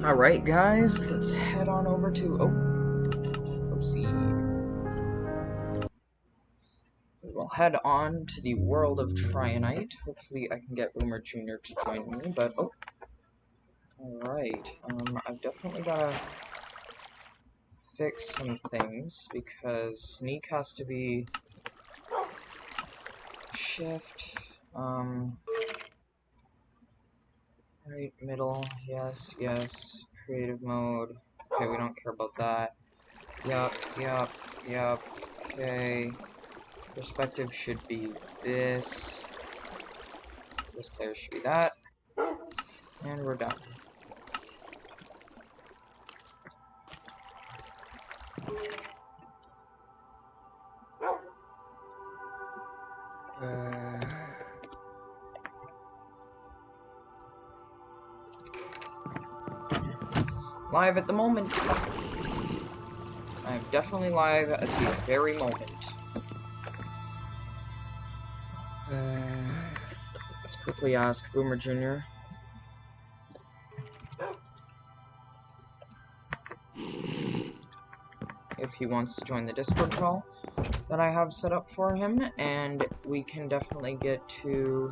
Alright guys, let's head on over to proceed. We'll head on to the world of Trianite. Hopefully I can get Boomer Jr. to join me, but alright. I've definitely gotta fix some things because Sneak has to be shift. Right, middle, yes. Creative mode. Okay, we don't care about that. Yup. Okay. Perspective should be this. This player should be that. And we're done. Live at the moment. I'm definitely live at the very moment. Let's quickly ask Boomer Jr. if he wants to join the Discord call that I have set up for him, and we can definitely get to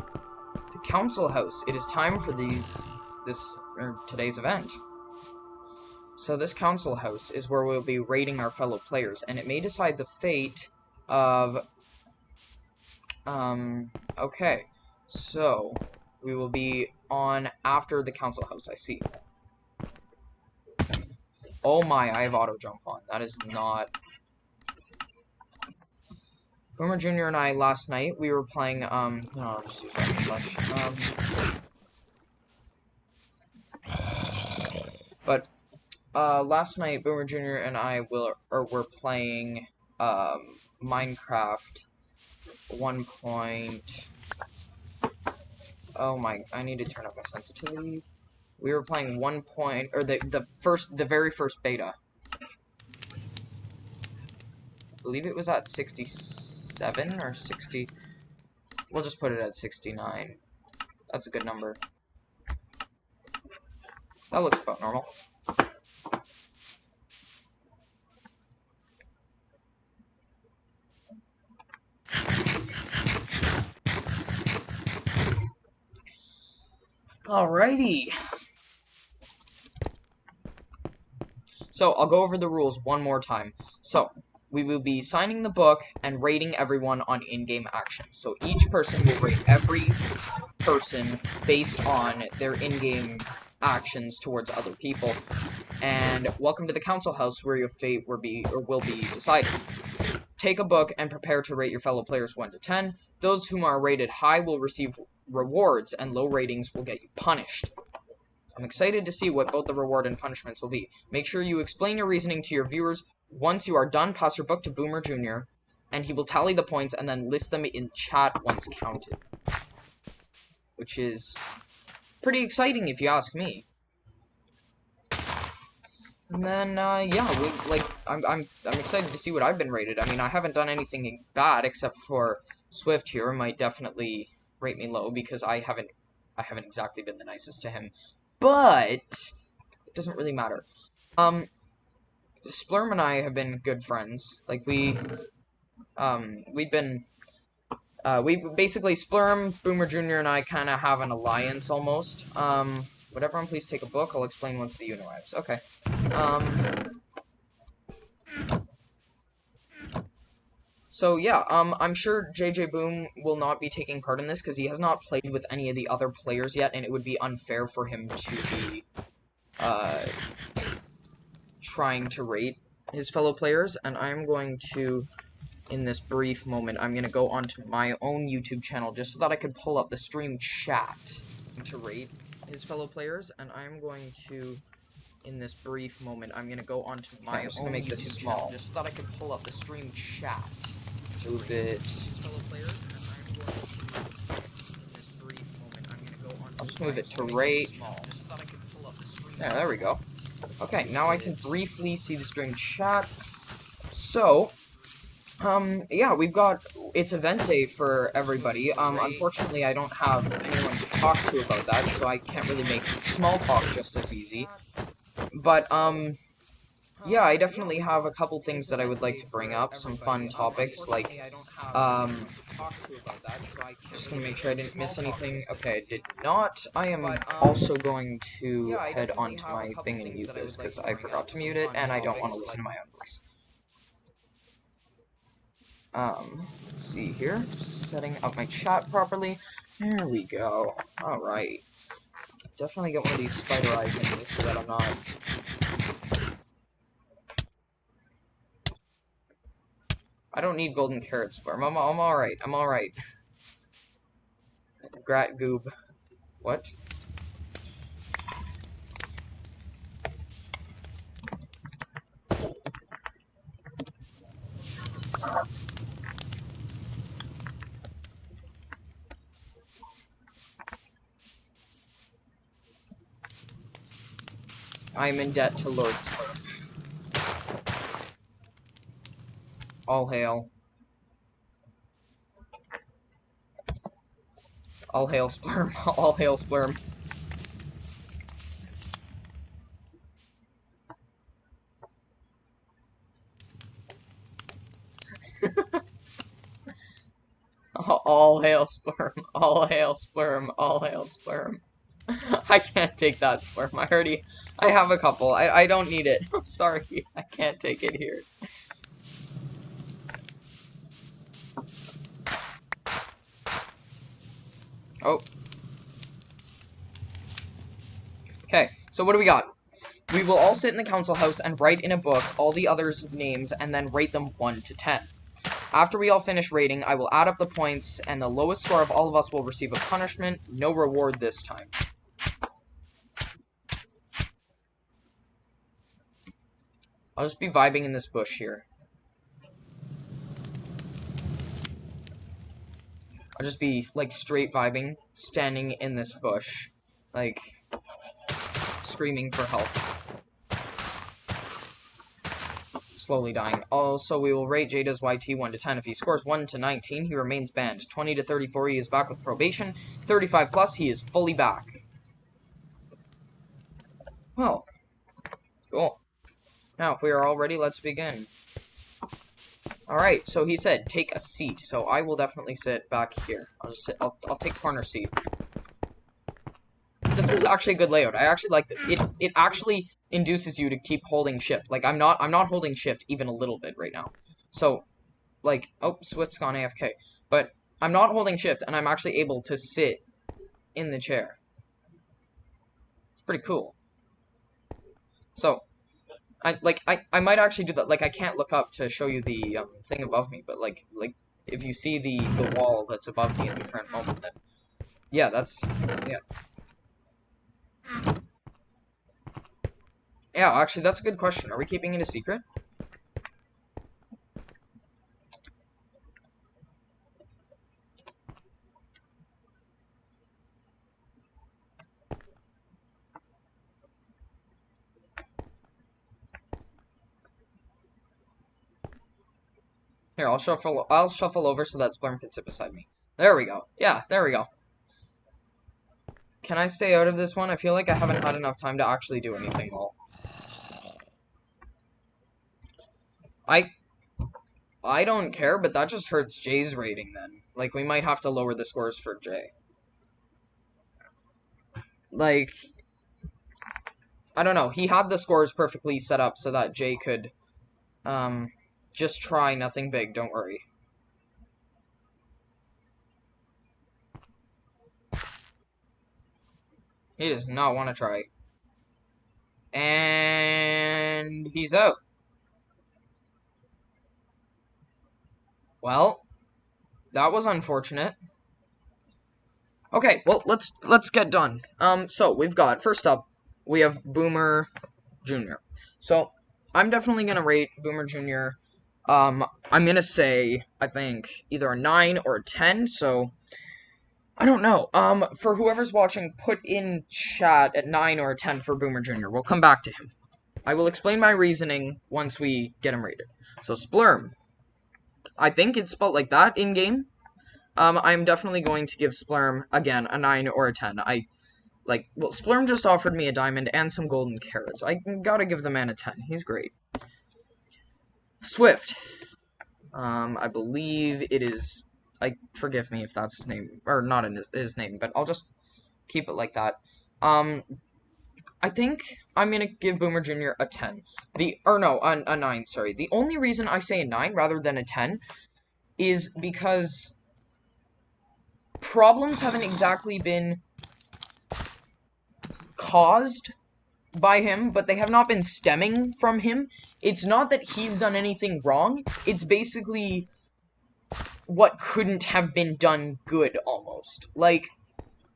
the council house. It is time for today's event. So this council house is where we'll be rating our fellow players, and it may decide the fate of... okay. So, we will be on after the council house, I see. Oh my, I have auto jump on. That is not... Boomer Jr. and I, last night, we were playing, no, I'll just use that But, last night, Boomer Jr. and I were playing, Minecraft 1. Oh my, I need to turn up my sensitivity. We were playing the very first beta. I believe it was at 67 or 60. We'll just put it at 69. That's a good number. That looks about normal. Alrighty. So, I'll go over the rules one more time. So, we will be signing the book and rating everyone on in-game actions. So, each person will rate every person based on their in-game actions towards other people. And welcome to the council house where your fate will be decided. Take a book and prepare to rate your fellow players 1 to 10. Those whom are rated high will receive rewards, and low ratings will get you punished. I'm excited to see what both the reward and punishments will be. Make sure you explain your reasoning to your viewers. Once you are done, pass your book to Boomer Jr., and he will tally the points and then list them in chat once counted. Which is pretty exciting if you ask me. And then, yeah, I'm excited to see what I've been rated. I mean, I haven't done anything bad except for Swift here might definitely rate me low because I haven't exactly been the nicest to him. But it doesn't really matter. Splurm and I have been good friends. Like we basically Splurm, Boomer Jr. and I kind of have an alliance almost. Would everyone please take a book? I'll explain once the unit arrives. Okay. So yeah, I'm sure JJ Boom will not be taking part in this because he has not played with any of the other players yet, and it would be unfair for him to be trying to rate his fellow players. And I'm going to, in this brief moment, I'm going to go onto my own YouTube channel just so that I could pull up the stream chat to rate his fellow players. And I'm going to, in this brief moment, I'm going to go onto my own make this small just so that I could pull up the stream chat. Move it. I'll just move it to rate. Yeah, there we go. Okay, now I can briefly see the stream chat. So, yeah, it's event day for everybody. Unfortunately, I don't have anyone to talk to about that, so I can't really make small talk just as easy. But, yeah, I definitely have a couple things that I would like to bring up, some fun topics, like, just gonna make sure I didn't miss anything. Okay, I did not. I am also going to head onto my thing and mute this, because I forgot to mute it, and I don't want to listen to my own voice. Let's see here, setting up my chat properly. There we go. Alright. Definitely get one of these spider eyes in me so that I'm not... I don't need golden carrot sperm. I'm alright. I'm alright. Grat goob. What? I am in debt to Lord Sperm. All hail. All hail Sperm. All hail Sperm. All hail Sperm. All hail Sperm. All hail Sperm. I can't take that Sperm. I have a couple. I don't need it. I'm sorry. I can't take it here. Oh. Okay, so what do we got? We will all sit in the council house and write in a book all the others' names and then rate them 1 to 10. After we all finish rating, I will add up the points, and the lowest score of all of us will receive a punishment. No reward this time. I'll just be vibing in this bush here. I'll just be, like, straight vibing, standing in this bush. Like, screaming for help. Slowly dying. Also, we will rate Jada's YT 1 to 10. If he scores 1 to 19, he remains banned. 20 to 34, he is back with probation. 35 plus, he is fully back. Well, cool. Now, if we are all ready, let's begin. Alright, so he said, take a seat. So I will definitely sit back here. I'll take corner seat. This is actually a good layout. I actually like this. It actually induces you to keep holding shift. Like, I'm not holding shift even a little bit right now. So, like, oh, Swift's gone AFK. But I'm not holding shift, and I'm actually able to sit in the chair. It's pretty cool. So, I might actually do that. Like, I can't look up to show you the thing above me, but like if you see the wall that's above me at the current moment, then yeah, that's yeah. Actually, that's a good question. Are we keeping it a secret? Here, I'll shuffle over so that Splurm can sit beside me. There we go. Yeah, there we go. Can I stay out of this one? I feel like I haven't had enough time to actually do anything well. I don't care, but that just hurts Jay's rating then. Like, we might have to lower the scores for Jay. Like, I don't know. He had the scores perfectly set up so that Jay could, just try nothing big, don't worry. He does not want to try. And he's out. Well, that was unfortunate. Okay, well, let's get done. So we've got, first up, we have Boomer Jr. So I'm definitely gonna rate Boomer Jr. I'm gonna say, I think, either a 9 or a 10, so I don't know. For whoever's watching, put in chat at 9 or a 10 for Boomer Jr. We'll come back to him. I will explain my reasoning once we get him rated. So, Splurm. I think it's spelled like that in-game. I'm definitely going to give Splurm, again, a 9 or a 10. Like, well, Splurm just offered me a diamond and some golden carrots. I gotta give the man a 10. He's great. Swift. I believe it is... forgive me if that's his name, or not in his name, but I'll just keep it like that. I think I'm gonna give Boomer Jr. a 10. A 9, sorry. The only reason I say a 9 rather than a 10 is because problems haven't exactly been caused by him, but they have not been stemming from him. It's not that he's done anything wrong. It's basically what couldn't have been done good, almost. Like,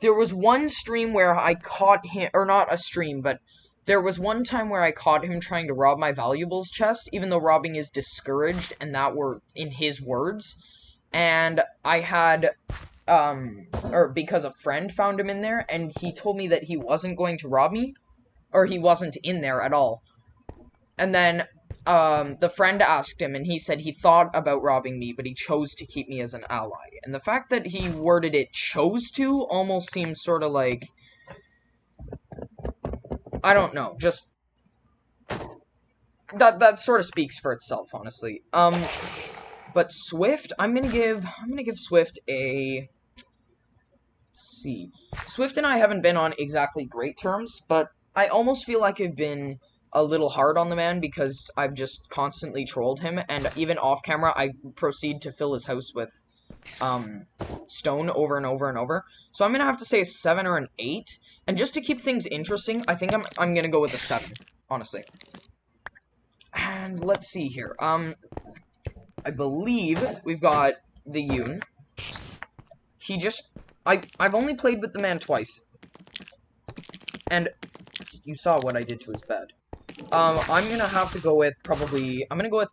there was one stream where I caught him, or not a stream, but there was one time where I caught him trying to rob my valuables chest, even though robbing is discouraged, and that were in his words. And I had, or because a friend found him in there, and he told me that he wasn't going to rob me, or he wasn't in there at all. And then, the friend asked him, and he said he thought about robbing me, but he chose to keep me as an ally. And the fact that he worded it chose to almost seems sort of like, I don't know, just, that sort of speaks for itself, honestly. But Swift, I'm gonna give Swift a, let's see. Swift and I haven't been on exactly great terms, but I almost feel like I've been a little hard on the man because I've just constantly trolled him, and even off camera I proceed to fill his house with stone over and over and over. So I'm gonna have to say a 7 or an 8, and just to keep things interesting, I think I'm gonna go with a 7, honestly. And let's see here. I believe we've got the Yoon. He just I've only played with the man twice, and you saw what I did to his bed. I'm gonna have to go with I'm gonna go with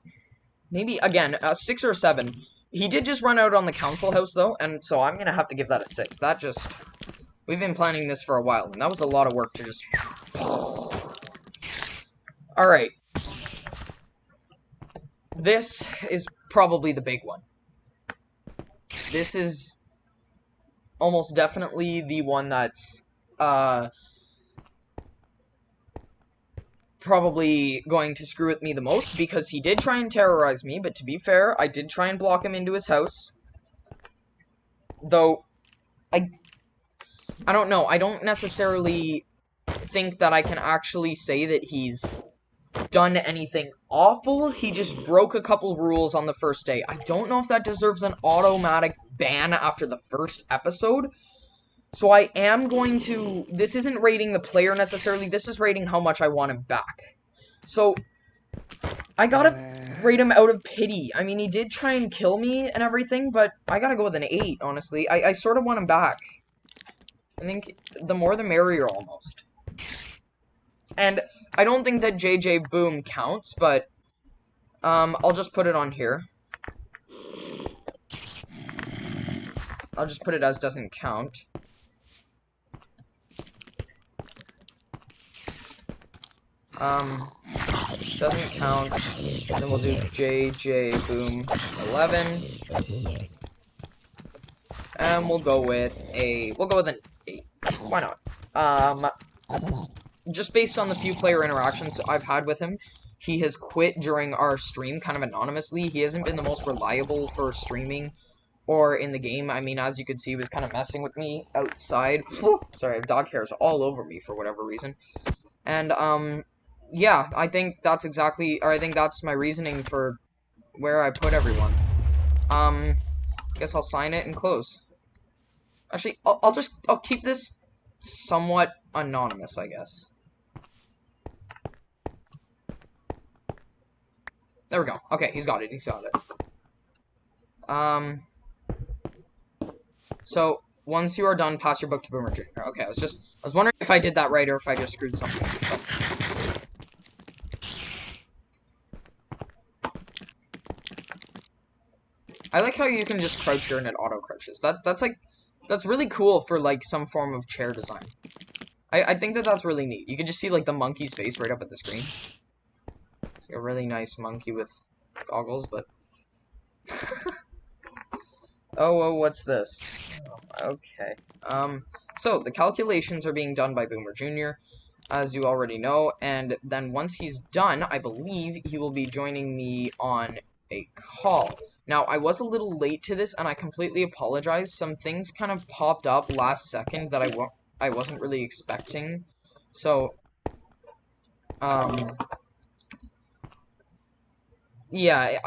maybe, again, a 6 or a 7. He did just run out on the council house, though, and so I'm gonna have to give that a 6. That just... We've been planning this for a while, and that was a lot of work to just... Alright. This is probably the big one. This is almost definitely the one that's, probably going to screw with me the most, because he did try and terrorize me, but to be fair, I did try and block him into his house. Though, I don't know, I don't necessarily think that I can actually say that he's done anything awful. He just broke a couple rules on the first day. I don't know if that deserves an automatic ban after the first episode. So I am going to... This isn't rating the player necessarily. This is rating how much I want him back. So, I gotta rate him out of pity. I mean, he did try and kill me and everything, but I gotta go with an 8, honestly. I sort of want him back. I think the more the merrier, almost. And I don't think that JJ Boom counts, but I'll just put it on here. I'll just put it as doesn't count. Doesn't count. Then we'll do JJ Boom 11. And we'll go with an 8. Why not? Just based on the few player interactions I've had with him, he has quit during our stream kind of anonymously. He hasn't been the most reliable for streaming or in the game. I mean, as you could see, he was kind of messing with me outside. Sorry, I have dog hairs all over me for whatever reason. And, yeah, I think that's my reasoning for where I put everyone. Guess I'll sign it and close. Actually, I'll keep this somewhat anonymous, I guess. There we go. Okay, he's got it. So, once you are done, pass your book to Boomer Jr. Okay, I was wondering if I did that right or if I just screwed something up. I like how you can just crouch here and it auto-crouches. That's really cool for, like, some form of chair design. I think that's really neat. You can just see, like, the monkey's face right up at the screen. It's like a really nice monkey with goggles, but... oh, what's this? Okay. So, the calculations are being done by Boomer Jr., as you already know, and then once he's done, I believe he will be joining me on a call. Now, I was a little late to this, and I completely apologize. Some things kind of popped up last second that I wasn't really expecting. So, yeah,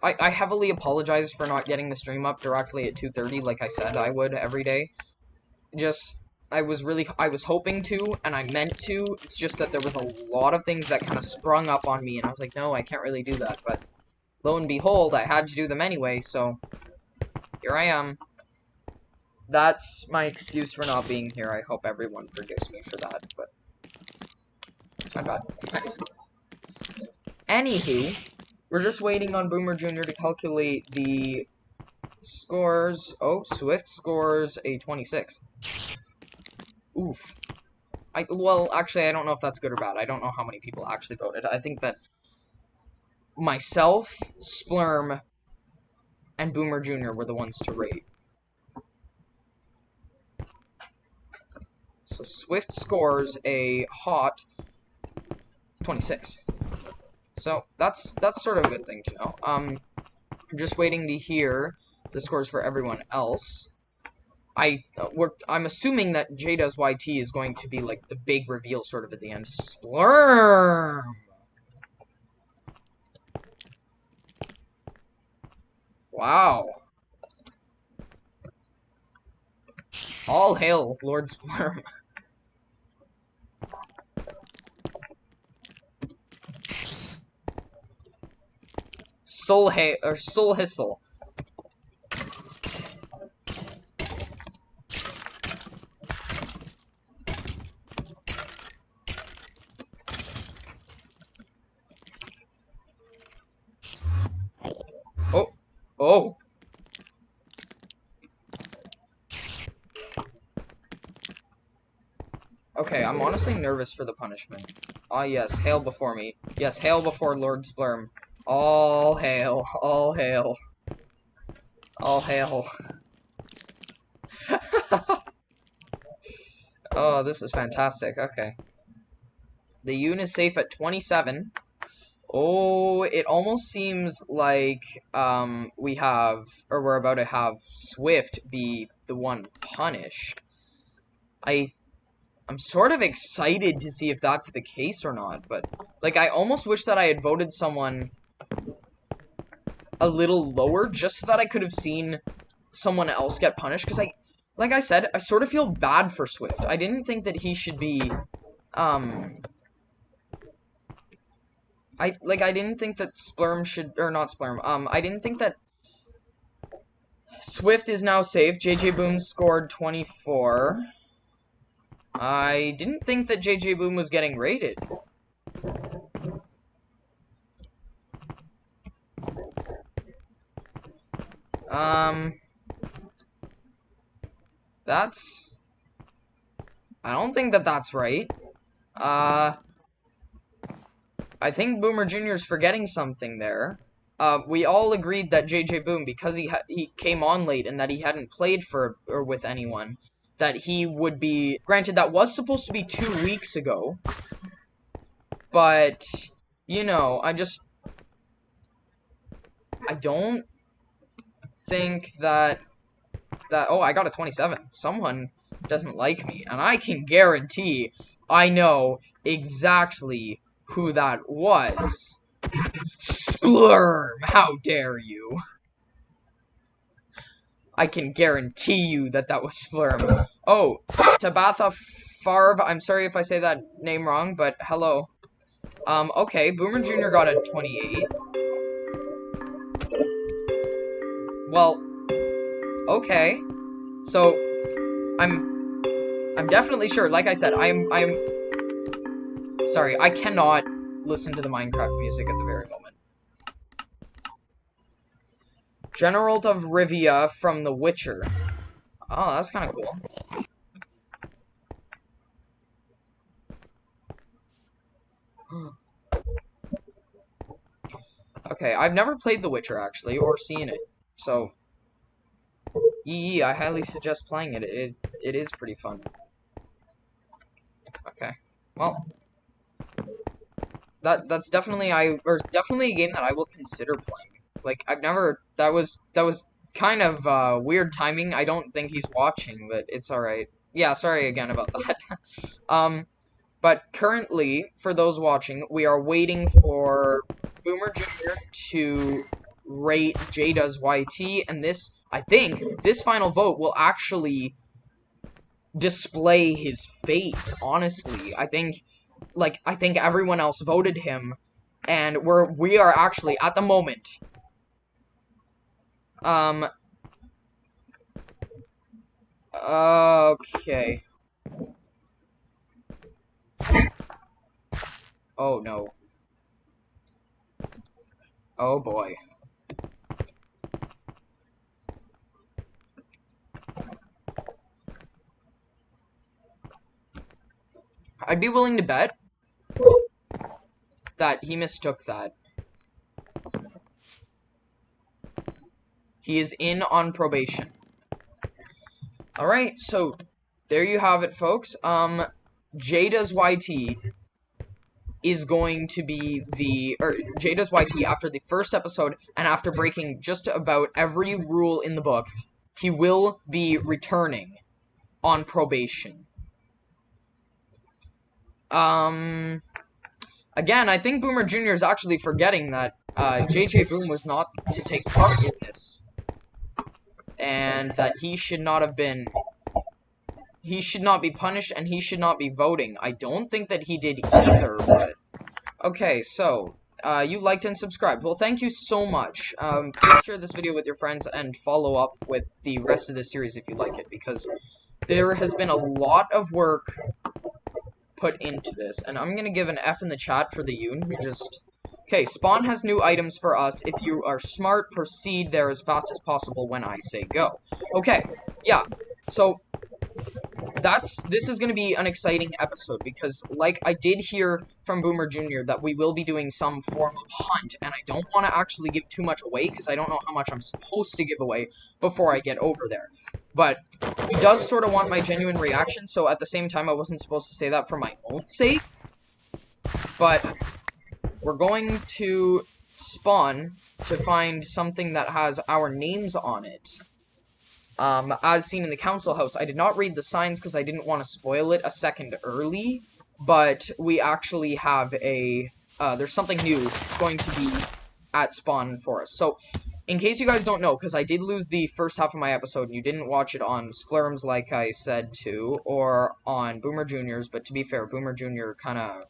I heavily apologize for not getting the stream up directly at 2:30, like I said I would every day. Just, I was hoping to, and I meant to. It's just that there was a lot of things that kind of sprung up on me, and I was like, no, I can't really do that. But lo and behold, I had to do them anyway, so here I am. That's my excuse for not being here. I hope everyone forgives me for that, but my bad. Anywho, we're just waiting on Boomer Jr. to calculate the scores. Oh, Swift scores a 26. Oof. Well, actually, I don't know if that's good or bad. I don't know how many people actually voted. I think that myself, Splurm, and Boomer Jr. were the ones to rate. So Swift scores a hot 26. So that's sort of a good thing to know. I'm just waiting to hear the scores for everyone else. I'm assuming that Jada's YT is going to be like the big reveal sort of at the end. Splurm! Wow. All hail Lord Splurm. Soul Hissel. Oh. Okay, I'm honestly nervous for the punishment. Ah, yes, hail before me. Yes, hail before Lord Splurm. All hail, all hail. All hail. Oh, this is fantastic. Okay. The unit is safe at 27. Oh, it almost seems like we're about to have Swift be the one punished. I'm sort of excited to see if that's the case or not, but like I almost wish that I had voted someone a little lower just so that I could have seen someone else get punished, because like I said, I sort of feel bad for Swift. I didn't think that he should be I didn't think that Splurm should, or not Splurm, I didn't think that Swift is now safe. JJ Boom scored 24. I didn't think that JJ Boom was getting rated. I don't think that that's right. I think Boomer Jr. is forgetting something there. We all agreed that JJ Boom, because he came on late and that he hadn't played for or with anyone, that he would be granted. That was supposed to be 2 weeks ago, but you know, I don't think that oh, I got a 27. Someone doesn't like me, and I can guarantee I know exactly who that was. Splurm! How dare you? I can guarantee you that that was Splurm. Oh, Tabatha Farv, I'm sorry if I say that name wrong, but hello. Okay, Boomer Jr. got a 28. Well, okay. So, I'm definitely sure, like I said, I'm sorry, I cannot listen to the Minecraft music at the very moment. General of Rivia from The Witcher. Oh, that's kind of cool. Okay, I've never played The Witcher, actually, or seen it, so... I highly suggest playing it. It is pretty fun. Okay. Well, that's definitely definitely a game that I will consider playing. Like, I've never, that was kind of weird timing. I don't think he's watching, but it's alright. Yeah, sorry again about that. But currently, for those watching, we are waiting for Boomer Jr. to rate Jada's YT, and this, I think, this final vote will actually display his fate, honestly. I think everyone else voted him, and we are actually, at the moment, okay. Oh, no. Oh, boy. I'd be willing to bet that he mistook that. He is in on probation. Alright, so there you have it, folks. Jada's YT is going to be Jada's YT after the first episode, and after breaking just about every rule in the book, he will be returning on probation. Again, I think Boomer Jr. is actually forgetting that JJ Boom was not to take part in this, and that he should not have been. He should not be punished, and he should not be voting. I don't think that he did either, but... Okay, so, you liked and subscribed. Well, thank you so much. Please share this video with your friends, and follow up with the rest of the series if you like it, because there has been a lot of work put into this, and I'm gonna give an F in the chat for the Yoon, who just... Okay, Spawn has new items for us. If you are smart, proceed there as fast as possible when I say go. Okay, yeah, so... this is going to be an exciting episode, because, like, I did hear from Boomer Jr. that we will be doing some form of hunt, and I don't want to actually give too much away, because I don't know how much I'm supposed to give away before I get over there. But he does sort of want my genuine reaction, so at the same time, I wasn't supposed to say that for my own sake. But we're going to spawn to find something that has our names on it. As seen in the council house. I did not read the signs because I didn't want to spoil it a second early, but we actually have there's something new going to be at spawn for us. So, in case you guys don't know, because I did lose the first half of my episode, and you didn't watch it on Sklurms like I said to, or on Boomer Jr.'s, but to be fair, Boomer Jr. kind of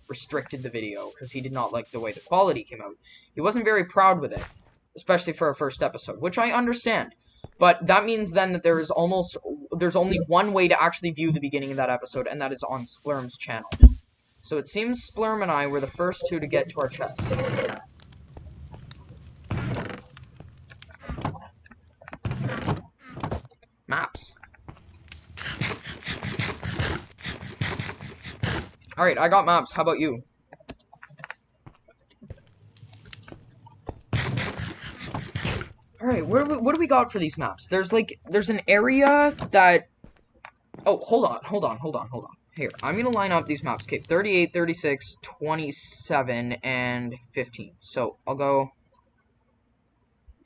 restricted the video, because he did not like the way the quality came out. He wasn't very proud with it, especially for a first episode, which I understand. But that means then that there's only one way to actually view the beginning of that episode, and that is on Sklurm's channel. So it seems Sklurm and I were the first two to get to our chest. Maps. Alright, I got maps. How about you? Alright, what do we got for these maps? There's an area that... Oh, hold on. Here, I'm gonna line up these maps. Okay, 38, 36, 27, and 15. So, I'll go...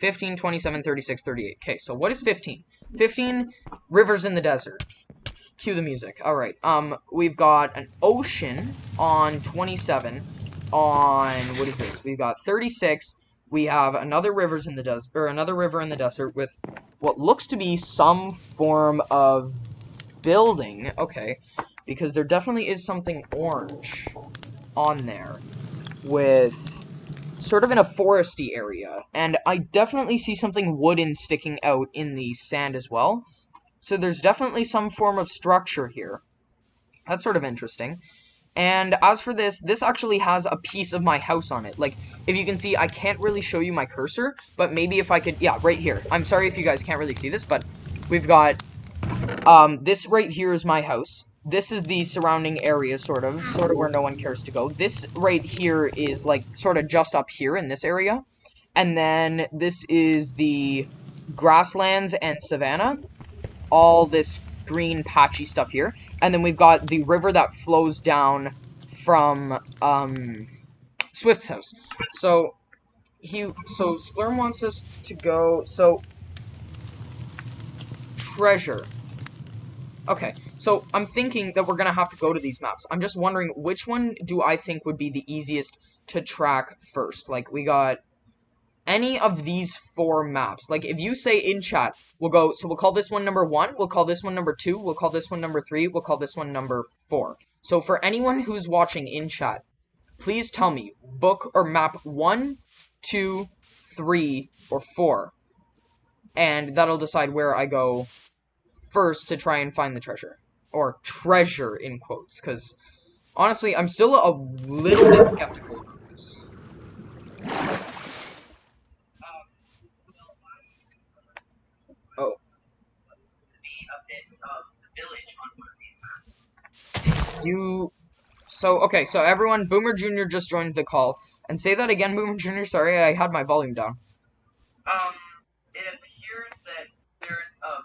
15, 27, 36, 38. Okay, so what is 15? 15, rivers in the desert. Cue the music. Alright, we've got an ocean on 27. On, what is this? We've got 36... We have another river in the desert with what looks to be some form of building. Okay, because there definitely is something orange on there with sort of in a foresty area. And I definitely see something wooden sticking out in the sand as well. So there's definitely some form of structure here. That's sort of interesting. And as for this actually has a piece of my house on it. Like, if you can see, I can't really show you my cursor, but maybe if I could, yeah, right here. I'm sorry if you guys can't really see this, but we've got, this right here is my house. This is the surrounding area, sort of where no one cares to go. This right here is, like, sort of just up here in this area. And then this is the grasslands and savanna. All this green patchy stuff here. And then we've got the river that flows down from Swift's house. So Splurm wants us to go. So treasure. Okay, so I'm thinking that we're gonna have to go to these maps. I'm just wondering which one do I think would be the easiest to track first. Like, we got any of these 4 maps. Like, if you say in chat, we'll go, so we'll call this one number 1, we'll call this one number 2, we'll call this one number 3, we'll call this one number 4. So for anyone who's watching in chat, please tell me book or map 1, 2, 3, or 4. And that'll decide where I go first to try and find the treasure. Or treasure, in quotes, because honestly, I'm still a little bit skeptical about this. Oh. Okay, so everyone, Boomer Jr. just joined the call. And say that again, Boomer Jr., sorry, I had my volume down. It appears that there's a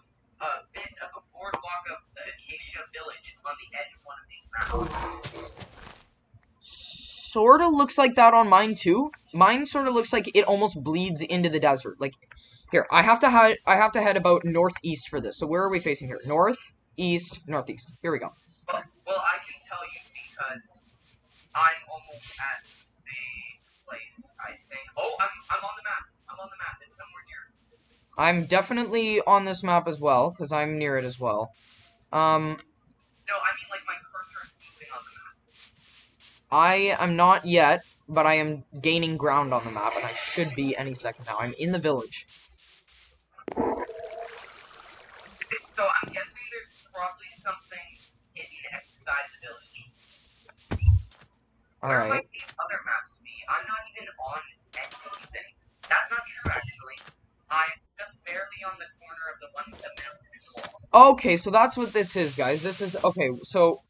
bit of a boardwalk of the Acacia Village on the edge of one of these mountains. Sorta looks like that on mine too. Mine sorta looks like it almost bleeds into the desert. Like, here, I have to head about northeast for this. So where are we facing here? North, east, northeast. Here we go. Well, I can tell you because I'm almost at the place, I think. Oh, I'm on the map. I'm on the map. It's somewhere near. I'm definitely on this map as well, because I'm near it as well. No, I mean, like, my cursor is moving on the map. I am not yet, but I am gaining ground on the map, and I should be any second now. I'm in the village. So I'm guessing there's probably something hidden outside the village. Alright. Where might these other maps be? I'm not even on any of these anymore. That's not true, actually. I'm just barely on the corner of the one with the mountain walls. Okay, so that's what this is, guys. This is, okay, so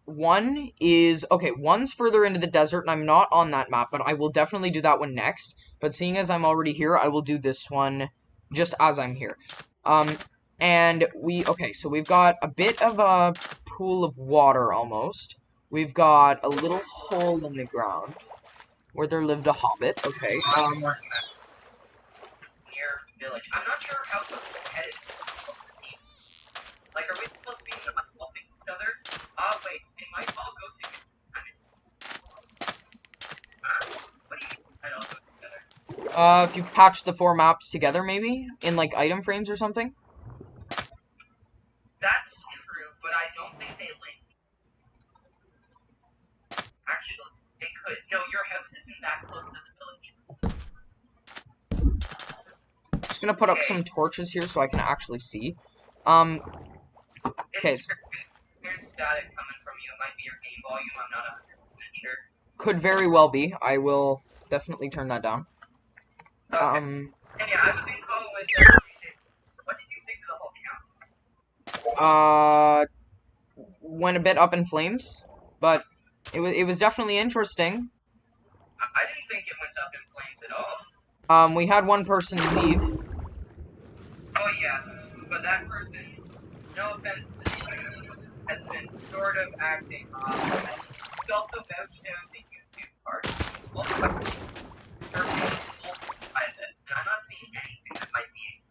one's further into the desert, and I'm not on that map, but I will definitely do that one next. But seeing as I'm already here, I will do this one just as I'm here. And so we've got a bit of a pool of water, almost. We've got a little hole in the ground where there lived a hobbit, okay. Near village. I'm not sure how the head is supposed to be. Like, are we supposed to be helping each other? Wait, they might all go together. What do you mean might all go together? If you patch the 4 maps together, maybe? In, like, item frames or something? That's true, but I don't think they link. Actually, they could. No, your house isn't that close to the village. Just gonna put up some torches here so I can actually see. Okay. It's weird static coming from you. It might be your game volume. I'm not 100% sure. Could very well be. I will definitely turn that down. Okay. And yeah, I was in call with. What did you think of the whole council? Went a bit up in flames, but it was definitely interesting. I didn't think it went up in flames at all. We had one person leave. Oh yes, but that person, no offense to you, has been sort of acting off. He also vouched out the YouTube part. Also, and I'm not seeing anything that might be.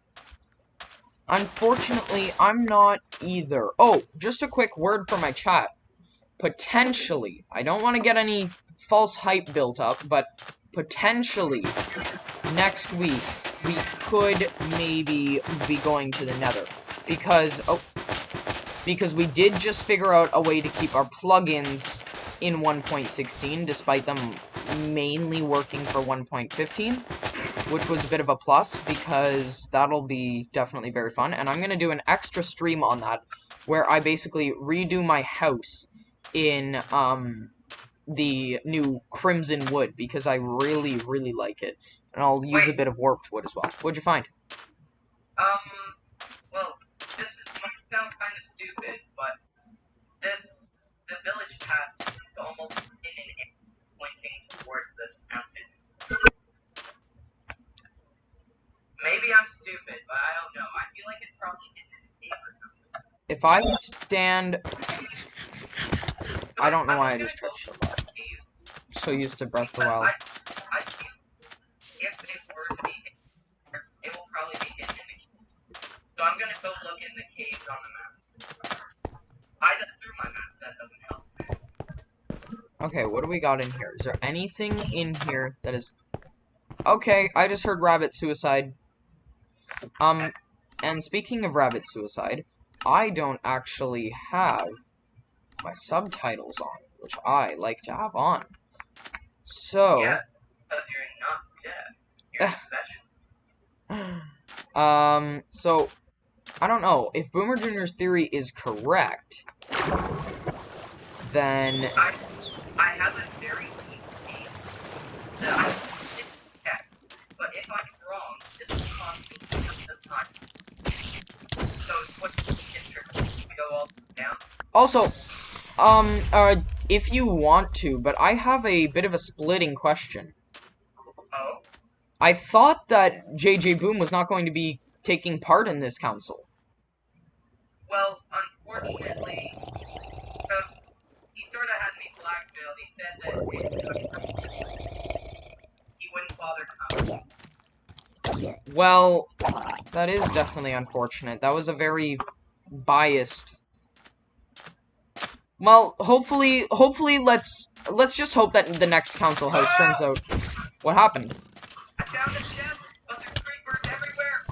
Unfortunately, I'm not either. Oh, just a quick word from my chat. Potentially, I don't want to get any false hype built up, but potentially next week we could maybe be going to the Nether, because we did just figure out a way to keep our plugins in 1.16 despite them mainly working for 1.15, which was a bit of a plus because that'll be definitely very fun. And I'm gonna do an extra stream on that where I basically redo my house in the new Crimson Wood because I really, really like it. And I'll use a bit of warped wood as well. What'd you find? Well, this might sound kind of stupid, but the village path is almost in an arrow pointing towards this mountain. Maybe I'm stupid, but I don't know. I feel like I stand... I don't know why I just tried so loud. So used to Breath of the Wild. I feel if it were to be hidden, it will probably be hidden in the cave. So I'm gonna go look in the caves on the map. I just threw my map, that doesn't help. Okay, what do we got in here? Is there anything in here that is... Okay, I just heard rabbit suicide. And speaking of rabbit suicide, I don't actually have my subtitles on, which I like to have on. So... Yeah, because you're not dead. You're special. So, I don't know. If Boomer Jr.'s theory is correct, then... I have a very deep case that I didn't check, but if I'm wrong, this will cost me the time. So, what we go all down? Also, if you want to, but I have a bit of a splitting question. Oh? I thought that JJ Boom was not going to be taking part in this council. Well, unfortunately, he sort of had me blackmailed. He said that he wouldn't bother coming. Well, that is definitely unfortunate. That was a very biased... Well, hopefully, let's just hope that the next council house turns out... What happened? I found a chest, but there's creepers everywhere.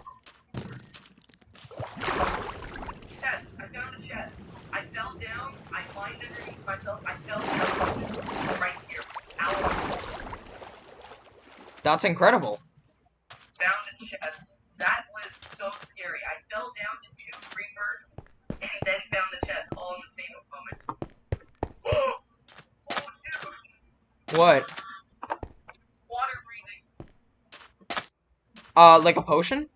Chest, I found a chest. I fell down, I climbed underneath myself, I fell down right here. Ow. That's incredible. Found a chest. That was so scary. I fell down to 2 creepers, and then found the chest all in the same moment. Whoa! Oh, dude! What? Water breathing. Like a potion?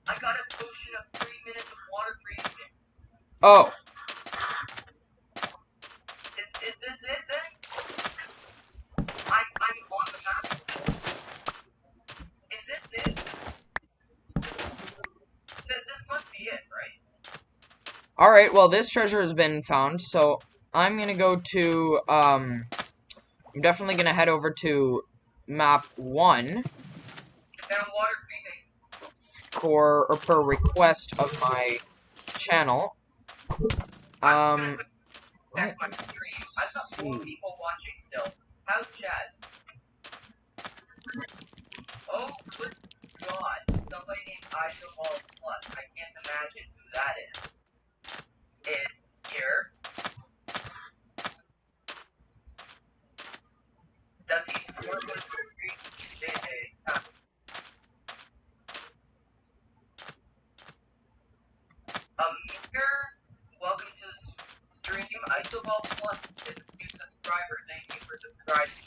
I got a potion of 3 minutes of water breathing. Oh. Is this it then? I'm on the map. Is this it? This must be it, right? Alright, well, this treasure has been found, so I'm gonna go to, I'm definitely gonna head over to map 1 Found water breathing. per request of my channel. That's my stream. I've got 4 people watching still. How's chat? Oh, good God. Somebody named Isoball Plus. I can't imagine who that is. Here. Does he score with Amir, welcome to the stream. Isoball Plus is a new subscriber. Thank you for subscribing.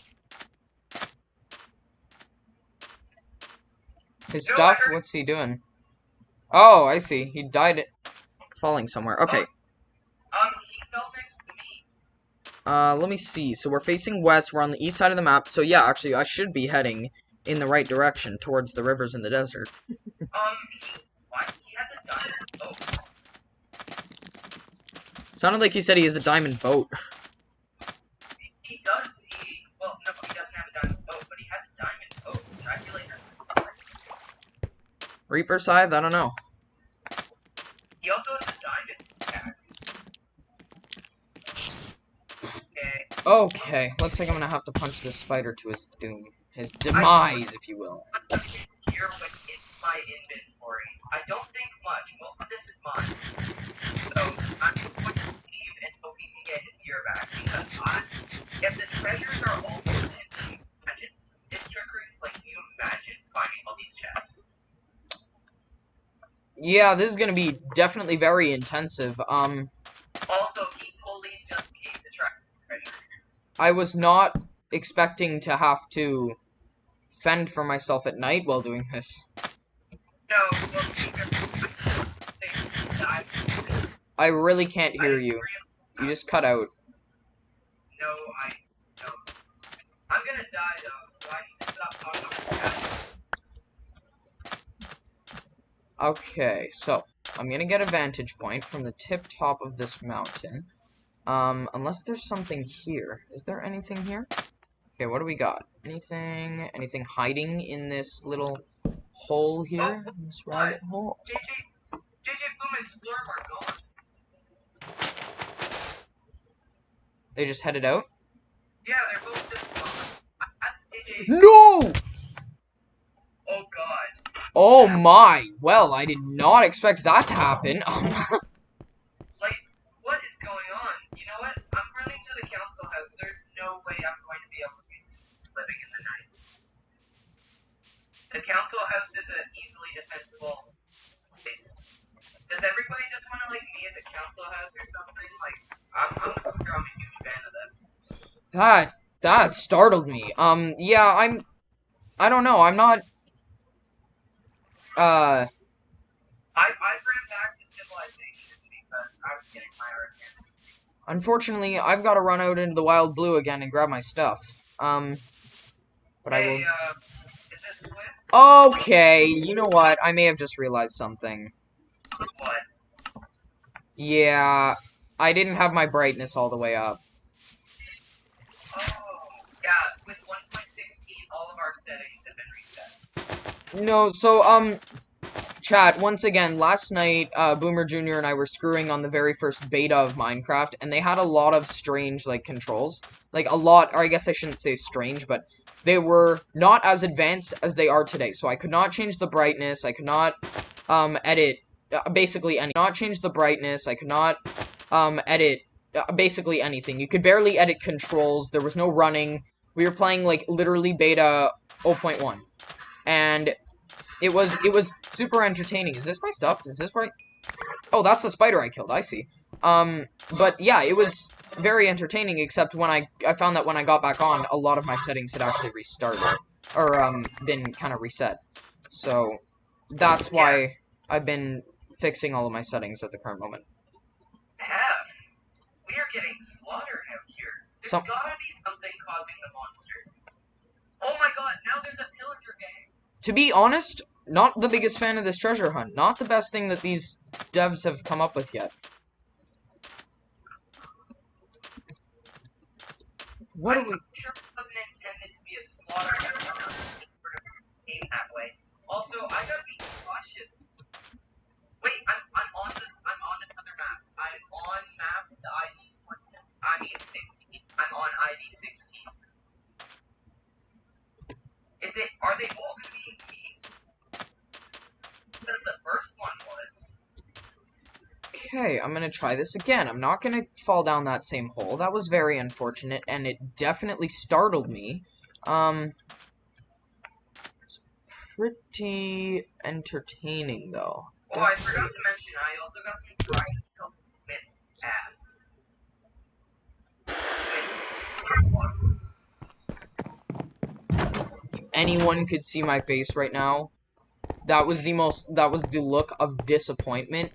His stuff? What's he doing? Oh, I see. He died falling somewhere. Okay. He fell next to me. Let me see. So we're facing west. We're on the east side of the map. So yeah, actually, I should be heading in the right direction towards the rivers in the desert. What? He has a diamond boat. Sounded like you said he has a diamond boat. He does. Well, no, he doesn't have a diamond boat, but he has a diamond boat, which I feel like that's Reaper Scythe? I don't know. He also has a diamond axe. Okay, looks like I'm gonna have to punch this spider to his doom. His demise, if you will. Here in my inventory. I don't think much. Most of this is mine. So, I'm just going to leave until he can get his gear back. Because if the treasures are all imagine, it's trickery. Like, can you imagine finding all these chests? Yeah, this is gonna be definitely very intensive. Also, he totally just came to track treasure. I was not expecting to have to fend for myself at night while doing this. No, I really can't hear you. You just cut out. No, I don't. I'm gonna die though, so I need to stop talking about that. Okay, so I'm gonna get a vantage point from the tip top of this mountain. Unless there's something here. Is there anything here? Okay, what do we got? Anything hiding in this little hole here? Oh, This rabbit hole? JJ Boom and Splurm are gone. They just headed out? Yeah, they're both just gone. JJ. No! Oh god. Oh my! Well, I did not expect that to happen. Like, what is going on? You know what? I'm running to the council house. There's no way I'm going to be able to continue living in the night. The council house is an easily defensible place. Does everybody just want to, like, meet at the council house or something? Like, I'm a huge fan of this. That startled me. Yeah, I don't know, I'm not, I ran back to civilization because I was getting my arse handed. unfortunately, I've got to run out into the wild blue again and grab my stuff. But I will... Is this Swift? Okay, you know what? I may have just realized something. What? Yeah, I didn't have my brightness all the way up. Oh, yeah, with 1.16, all of our settings have been reset. No, so, chat, once again, last night, Boomer Jr. and I were screwing on the very first beta of Minecraft, and they had a lot of strange, like, controls. Like, a lot, or I guess I shouldn't say strange, but they were not as advanced as they are today. So I could not change the brightness, I could not, edit, basically anything. Not change the brightness, I could not, edit, basically anything. You could barely edit controls, there was no running. We were playing, like, literally beta 0.1. And it was super entertaining. Is this my stuff? Is this right? Oh, that's the spider I killed, I see. But yeah, it was very entertaining, except when I found that when I got back on, a lot of my settings had actually restarted. Or, been kind of reset. So, that's why I've been fixing all of my settings at the current moment. We are getting slaughtered out here. There's gotta be something causing the monsters. Oh my god, now there's a pillager gang. To be honest, not the biggest fan of this treasure hunt. Not the best thing that these devs have come up with yet. What are we... I'm sure it wasn't intended to be a slaughter. It sort of came that way. Also, I gotta be cautious. Wait, I'm on another map. I'm on map the ID 16. I'm on ID 16. Are they all gonna be in caves? Because the first one was. Okay, I'm gonna try this again. I'm not gonna fall down that same hole. That was very unfortunate, and it definitely startled me. It's pretty entertaining, though. Oh, I forgot to mention, I also got some Trianite with If anyone could see my face right now, that was the look of disappointment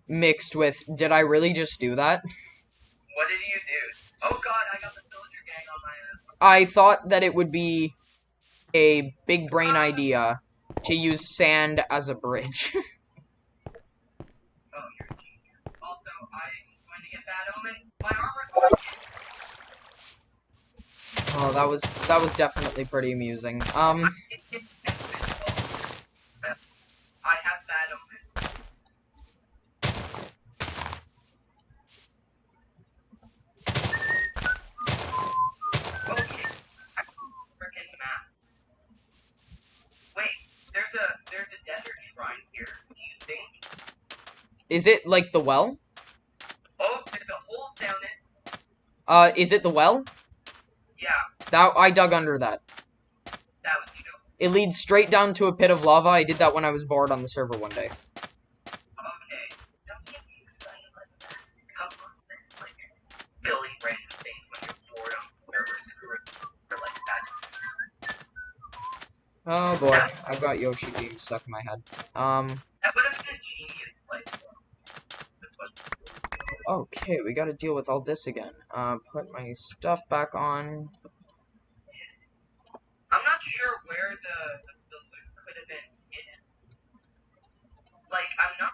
mixed with, did I really just do that? What did you do? Oh god, I got the villager gang on my ass. I thought that it would be a big brain idea to use sand as a bridge. Oh, you're a genius. Also, I'm going to get Bad Omen. My armor's Oh, that was definitely pretty amusing. I have Bad Omen. Okay. Frickin' map. Wait, there's a desert shrine here. Do you think? Is it like the well? Oh, there's a hole down it. Is it the well? Yeah, That I dug under that. that was you. It leads straight down to a pit of lava. I did that when I was bored on the server one day. Okay, don't get me excited like that. Come on, man. Like, building random things when you're bored on whatever screw or like that. Oh boy, I've got Yoshi being stuck in my head. That would have been a genius place. Okay, we gotta deal with all this again. Put my stuff back on. I'm not sure where the loot could have been hidden. Like, I'm not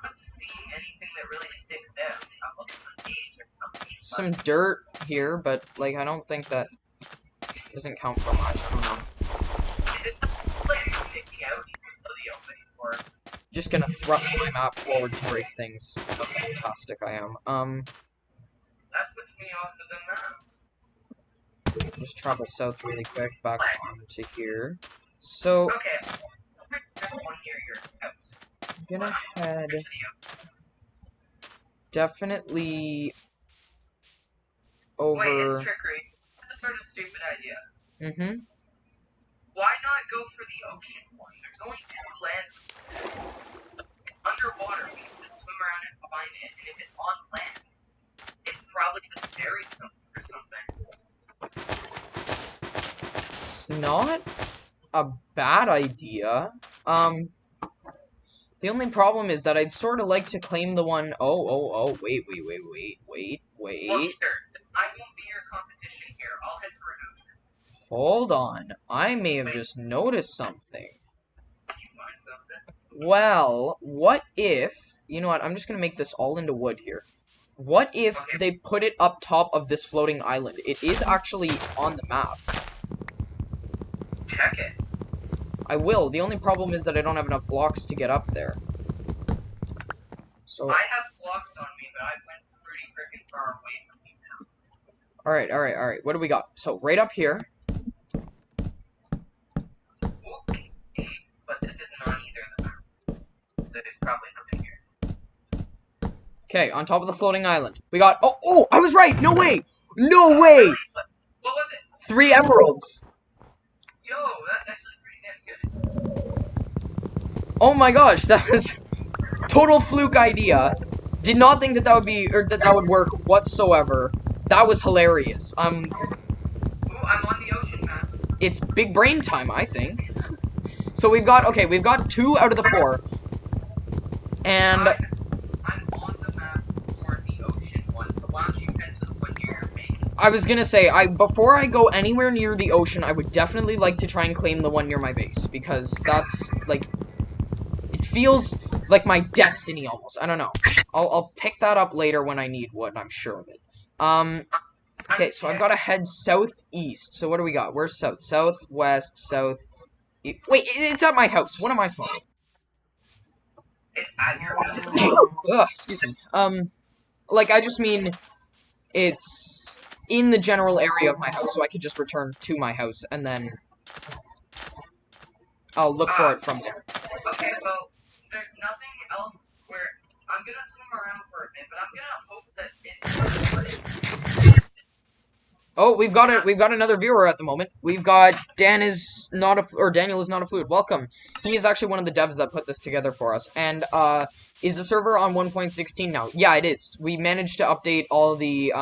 really sticks out. I'm looking for gates or something. Some dirt here, but like I don't think that doesn't count for much. I don't know. Is it like sticking out even though the opening, or Just gonna thrust my map forward to break things. How fantastic I am. that puts me off of the map? Just travel south really quick back onto here. So Okay, there's one near your house. I'm gonna head There's the definitely Wait, over. it's trickery. That's a sort of stupid idea. Mm-hmm. Why not go for the ocean one? There's only two lands. It's underwater. We can just swim around and find it. And if it's on land, it's probably just buried somewhere or something. It's not a bad idea. The only problem is that I'd sort of like to claim the one. Oh, wait. Well, sure. I won't be your competition here. I'll head for an ocean. Hold on. I may have just noticed something. Can you find something? Well, what if... You know what? I'm just going to make this all into wood here. What if they put it up top of this floating island? It is actually on the map. Check it. I will. The only problem is that I don't have enough blocks to get up there. So... I have blocks on me, but I went pretty freaking far away from you now. Alright. What do we got? So, right up here. Okay, but this isn't on either of them. So there's probably nothing here. Okay, on top of the floating island. We got... Oh! I was right! No way! No way! What was it? 3 emeralds! Yo, that's actually pretty damn good. Oh my gosh, that was... Total fluke idea. Did not think that would be... Or that would work whatsoever. That was hilarious. Ooh, I'm on the ocean map. It's big brain time, I think. So we've got... Okay, we've got 2 out of the 4. And... I'm on the map for the ocean one, so why don't you head to the one near your base? I was gonna say, before I go anywhere near the ocean, I would definitely like to try and claim the one near my base. Because that's, like... It feels like my destiny, almost. I don't know. I'll pick that up later when I need wood, I'm sure of it. Okay, so I've got to head southeast. So what do we got? Where's south? Southwest, south... Wait, it's at my house. What am I smoking? It's at your house. Ugh, excuse me. Like, I just mean... It's in the general area of my house, so I could just return to my house, and then... I'll look for it from there. Okay, well, there's nothing else where... I'm gonna swim around for a bit, but I'm gonna hope that it's... Oh, we've got another viewer at the moment. We've got Daniel is not a fluid. Welcome. He is actually one of the devs that put this together for us. And is the server on 1.16 now? Yeah, it is. We managed to update all the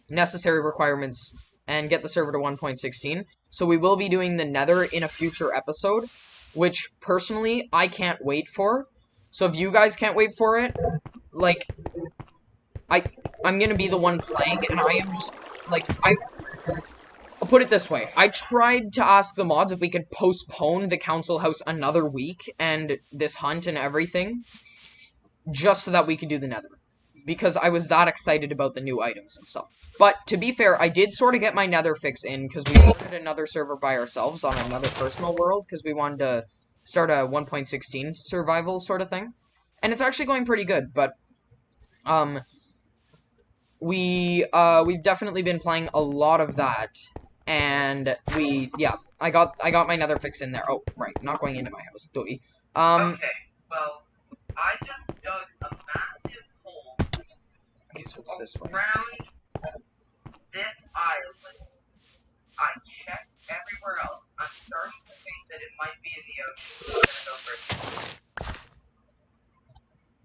necessary requirements and get the server to 1.16. So we will be doing the Nether in a future episode, which personally I can't wait for. So if you guys can't wait for it, like I'm gonna be the one playing, and I am just like I'll put it this way. I tried to ask the mods if we could postpone the council house another week and this hunt and everything, just so that we could do the Nether. Because I was that excited about the new items and stuff. But, to be fair, I did sort of get my Nether fix in, because we opened another server by ourselves on another personal world, because we wanted to start a 1.16 survival sort of thing. And it's actually going pretty good, but, we've definitely been playing a lot of that, and yeah, I got my Nether fix in there. Oh, right, not going into my house, doy. Okay, well, I just dug a massive hole. Okay, so it's this way. Around this island. I checked everywhere else. I'm starting to think that it might be in the ocean. So I'm gonna go for it.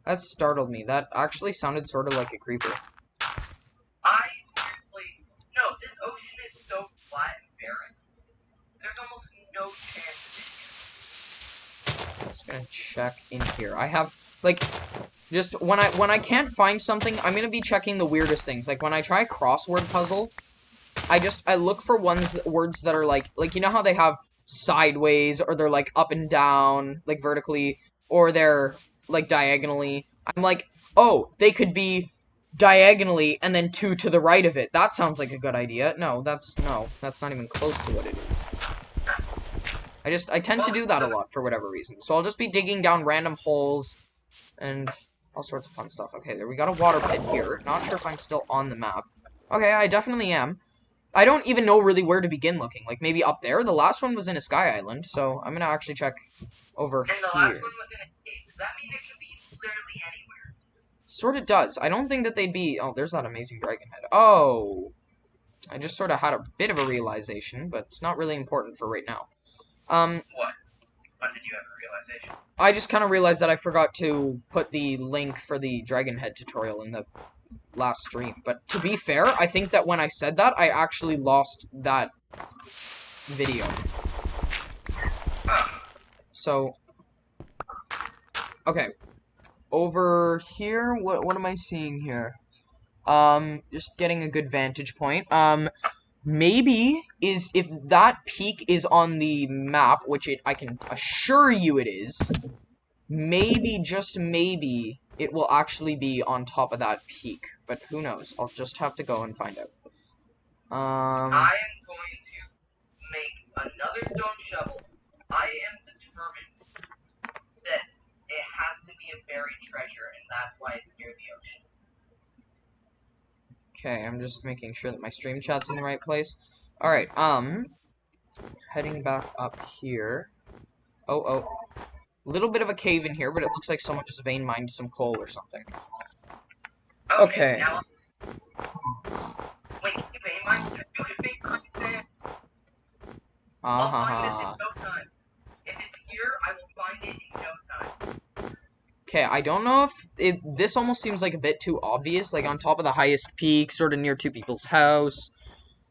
That startled me. That actually sounded sort of like a creeper. I seriously... No, this ocean is so flat and barren. There's almost no chance of it. I'm just gonna check in here. I have, like, just when I can't find something, I'm gonna be checking the weirdest things. Like, when I try a crossword puzzle, I look for words that are like, you know how they have sideways, or they're, like, up and down, like, vertically, or they're, like, diagonally. I'm like, oh, they could be diagonally and then 2 to the right of it. That sounds like a good idea. No, that's not even close to what it is. I tend to do that a lot for whatever reason. So I'll just be digging down random holes and all sorts of fun stuff. Okay, there we got a water pit here. Not sure if I'm still on the map. Okay, I definitely am. I don't even know really where to begin looking. Like, maybe up there? The last one was in a sky island, so I'm gonna actually check over here. And the last one was in a cave. Does that mean it could be literally anywhere? Sort of does. I don't think that they'd be... Oh, there's that amazing dragon head. Oh! I just sort of had a bit of a realization, but it's not really important for right now. What? When did you have a realization? I just kind of realized that I forgot to put the link for the dragon head tutorial in the last stream. But to be fair, I think that when I said that, I actually lost that video. So, okay. Over here, what am I seeing here? Just getting a good vantage point. Maybe if that peak is on the map, which I can assure you it is, maybe, just maybe, it will actually be on top of that peak. But who knows? I'll just have to go and find out. I am going to make another stone shovel. I am determined that it has to be a buried treasure, and that's why it's near the ocean. Okay, I'm just making sure that my stream chat's in the right place. Alright, heading back up here. Oh. Little bit of a cave in here, but it looks like someone just vein mined some coal or something. Okay. Now, wait, vein mine? You can vein mine sand. I'll find this in no time. If it's here, I will find it in no time. Okay, I don't know if this almost seems like a bit too obvious, like on top of the highest peak, sort of near two people's house.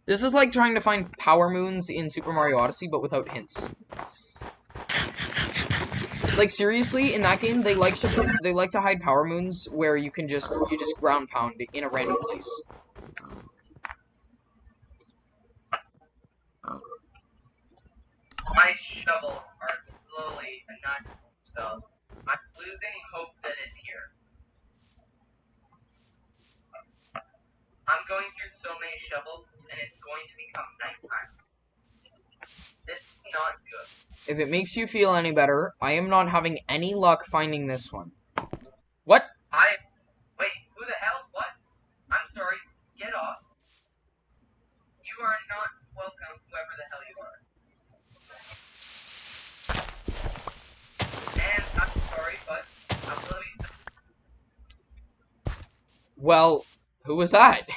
This is like trying to find power moons in Super Mario Odyssey, but without hints. Like seriously, in that game, they like to hide power moons where you just ground pound in a random place. My shovels are slowly annihilating themselves. I'm losing hope that it's here. I'm going through so many shovels, and it's going to become nighttime. This is not good. If it makes you feel any better, I am not having any luck finding this one. What? Wait, who the hell? What? I'm sorry, get off. You are not welcome, whoever the hell you are. And I'm sorry, but I'm literally... Well, who was that?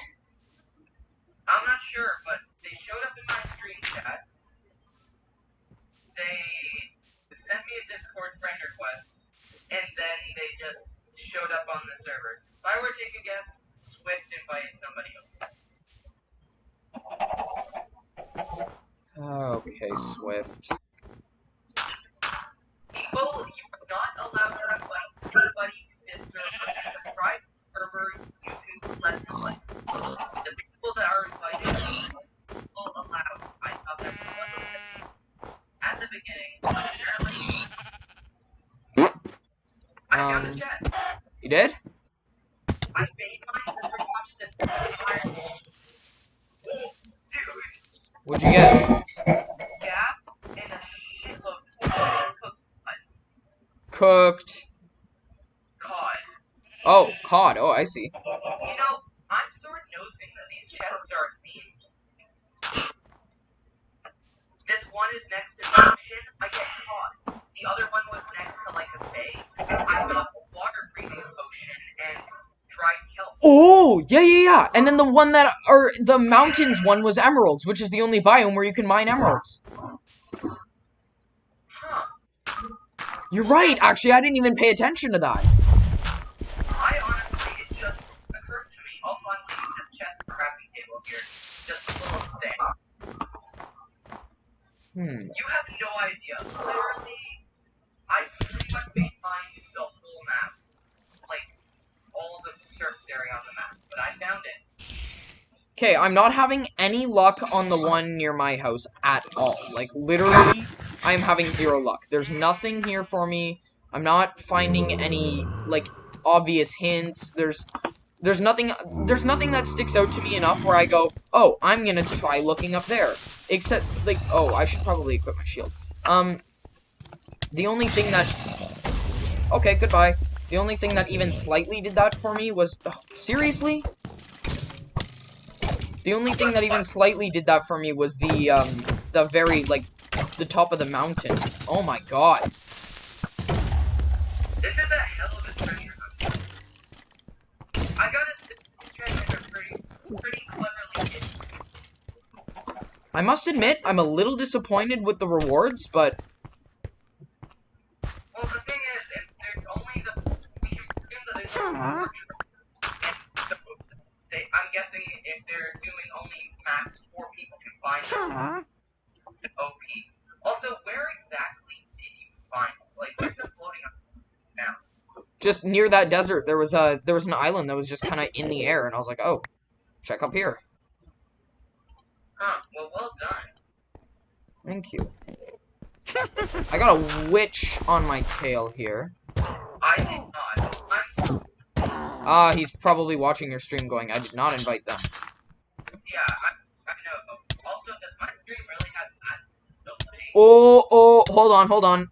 I'm not sure, but they showed up in my stream chat. They sent me a Discord friend request, and then they just showed up on the server. If I were to take a guess, Swift invited somebody else. Okay, Swift. People, you are not allowed to invite anybody to this server. It's a private server. YouTube let them play. The people that are invited are people allowed. I thought that was at the beginning. Apparently, I found the chat. You did? I made mine to watch this entire thing. Dude. What'd you get? Gap and a shitload of things Cooked. cod. Oh, cod. Oh, I see. You know, I'm sort of noticing that these chests are themed. This one is next to the ocean, I get cod. The other one was next to like a bay. I got a water-breathing ocean and dried kelp. Oh, yeah. And then the one the mountains one was emeralds, which is the only biome where you can mine emeralds. Huh. You're right, actually, I didn't even pay attention to that. I honestly, it just occurred to me. Also, I'm leaving this chest crafting table here. Just a little sand. You have no idea. Literally, I pretty much made mine the whole map. Like, all the surface area on the map. But I found it. Okay, I'm not having any luck on the one near my house at all. Like, literally, I'm having zero luck. There's nothing here for me. I'm not finding any, like, obvious hints. There's nothing that sticks out to me enough where I go, oh, I'm gonna try looking up there. Except, like, oh, I should probably equip my shield. The only thing that... Okay, goodbye. The only thing that even slightly did that for me was... Oh, seriously? The only thing that even slightly did that for me was the very, like, the top of the mountain. Oh my god. This is a hell of a treasure hunt. I gotta say, these treasures are pretty cleverly hidden. I must admit, I'm a little disappointed with the rewards, but... Well, the thing is, if there's only we can presume that there's only more I'm guessing if they're assuming only max 4 people can find them. OP. Also, where exactly did you find them? Like, where's it floating up now? Just near that desert, there was an island that was just kind of in the air, and I was like, oh, check up here. Huh, well done. Thank you. I got a witch on my tail here. I did not. Ah, he's probably watching your stream going, I did not invite them. Yeah, I know. Also, does my stream really have that ability? Oh, hold on.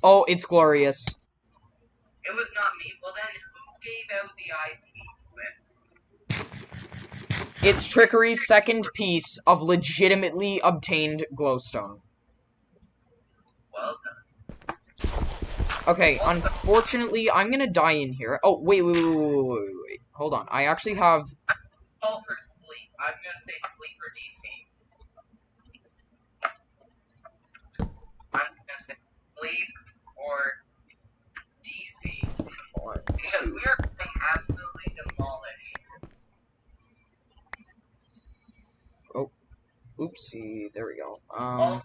Oh, it's glorious. It was not me. Well then, who gave out the IP, Swift? It's Trickery's second piece of legitimately obtained glowstone. Well done. Okay, unfortunately, I'm gonna die in here. Oh, wait. Hold on. I actually have... Call for sleep. I'm gonna say sleep or DC. I'm gonna say sleep or DC. Because we are being absolutely demolished. Oh, oopsie. There we go. Also,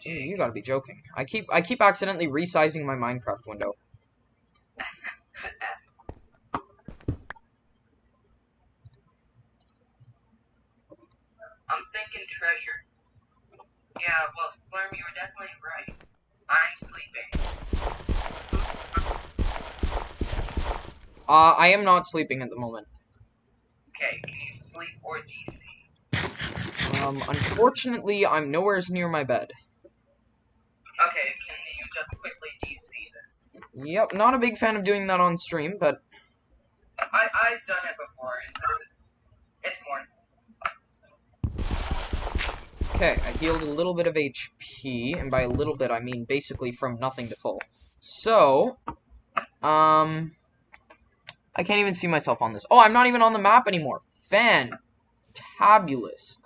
You gotta be joking. I keep accidentally resizing my Minecraft window. I'm thinking treasure. Yeah, well, Splurm, you were definitely right. I'm sleeping. I am not sleeping at the moment. Okay, can you sleep or DC? Unfortunately, I'm nowhere near my bed. Okay, can you just quickly DC then? Yep, not a big fan of doing that on stream, but... I've done it before, it's more. Okay, I healed a little bit of HP, and by a little bit, I mean basically from nothing to full. So, I can't even see myself on this. Oh, I'm not even on the map anymore. Fantabulous.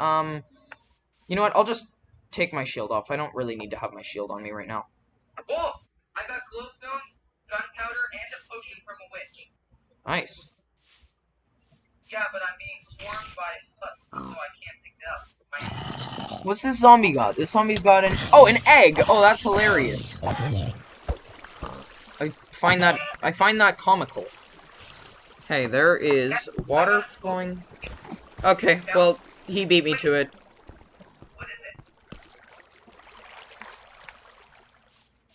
You know what, I'll just take my shield off. I don't really need to have my shield on me right now. Oh! I got glowstone, gunpowder, and a potion from a witch. Nice. Yeah, but I'm being swarmed by husks, so I can't pick it up. What's this zombie got? This zombie's got an... Oh, an egg! Oh, that's hilarious. I find that comical. Hey, there is water flowing... Okay, well, he beat me to it. What is it?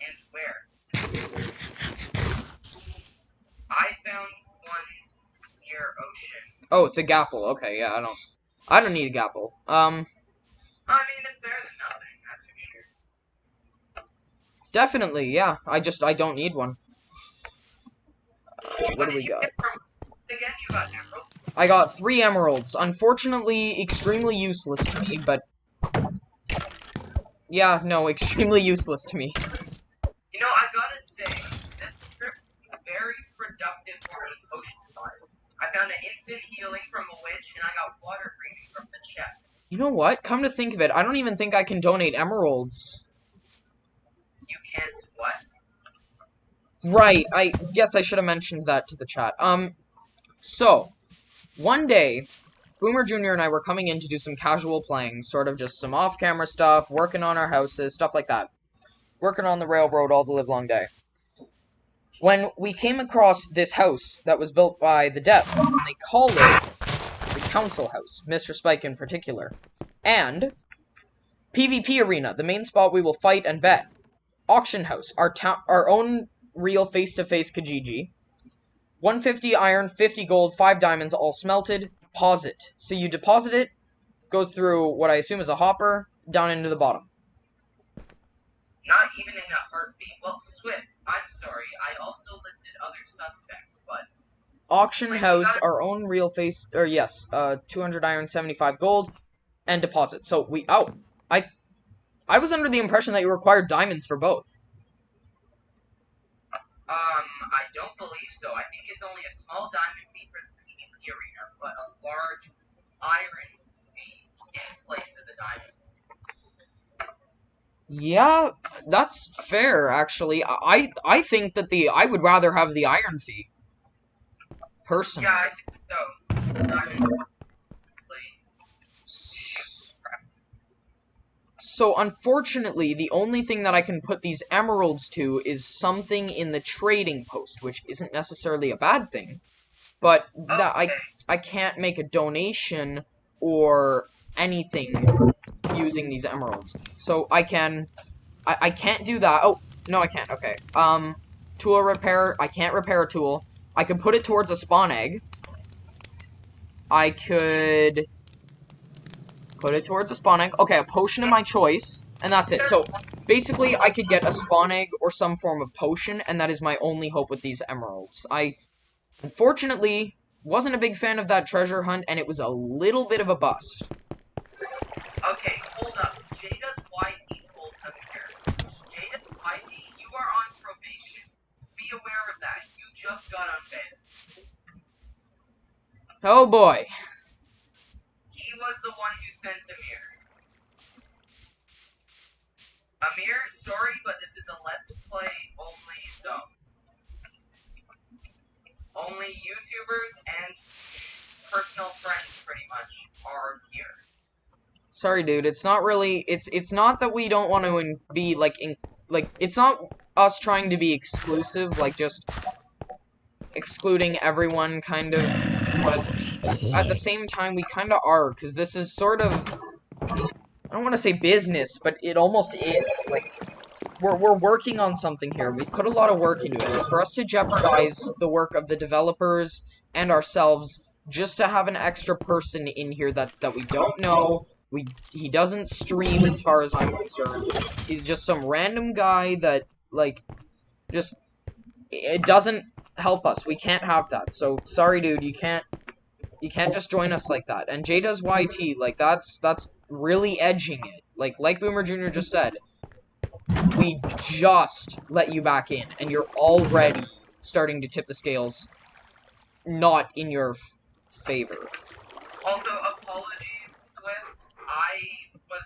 And where? I found one near ocean. Oh, it's a gapple. Okay, yeah, I don't need a gapple. I mean, it's better than nothing, that's for sure. Definitely, yeah. I don't need one. What do we got? Again, you got emeralds. I got 3 emeralds. Unfortunately, extremely useless to me, but... Yeah, no, extremely useless to me. You know, I gotta say, this trip is very productive for me potion-wise. I found an instant healing from a witch, and I got water breathing from the chest. You know what? Come to think of it, I don't even think I can donate emeralds. You can't what? Right, I guess I should have mentioned that to the chat. So, one day, Boomer Jr. and I were coming in to do some casual playing, sort of just some off-camera stuff, working on our houses, stuff like that. Working on the railroad all the livelong day. When we came across this house that was built by the devs, and they call it the Council House, Mr. Spike in particular. And PvP Arena, the main spot we will fight and bet. Auction House, our own real face-to-face Kijiji. 150 iron, 50 gold, 5 diamonds, all smelted. Deposit. So you deposit it, goes through what I assume is a hopper, down into the bottom. Not even in a heartbeat. Well, Swift, I'm sorry. I also listed other suspects, but... Auction house, our own real face, or yes, 200 iron, 75 gold, and deposit. So we, I was under the impression that you required diamonds for both. I don't believe so. I think it's only a small diamond fee for the PvP arena, but a large iron fee in place of the diamond. Yeah, that's fair, actually. I think that I would rather have the iron fee. Personally. Yeah, I think so. Diamond. So, unfortunately, the only thing that I can put these emeralds to is something in the trading post, which isn't necessarily a bad thing. But that I can't make a donation or anything using these emeralds. So I can't do that. Oh, no, I can't. Okay. Tool repair. I can't repair a tool. I could put it towards a spawn egg. I could put it towards a spawn egg. Okay, a potion of my choice, and that's it. So, basically, I could get a spawn egg or some form of potion, and that is my only hope with these emeralds. I, unfortunately, wasn't a big fan of that treasure hunt, and it was a little bit of a bust. Okay, hold up. Jada's YT told him here. Jada's YT, you are on probation. Be aware of that. You just got unbanned. Oh boy. He was the one who sent Amir. Amir, sorry, but this is a Let's Play only zone. Only YouTubers and personal friends, pretty much, are here. Sorry, dude. It's not really. It's not that we don't want to be like it's not us trying to be exclusive, like just excluding everyone, kind of. But at the same time, we kind of are, because this is sort of. I don't want to say business, but it almost is. Like, we're working on something here. We put a lot of work into it. For us to jeopardize the work of the developers and ourselves, just to have an extra person in here that we don't know. He doesn't stream, as far as I'm concerned. He's just some random guy that, like, just, it doesn't help us. We can't have that. So, sorry, dude, you can't just join us like that. And Jada's YT, like, that's really edging it. Like Boomer Jr. just said, we just let you back in, and you're already starting to tip the scales not in your favor. Also, apologies, Swift. I was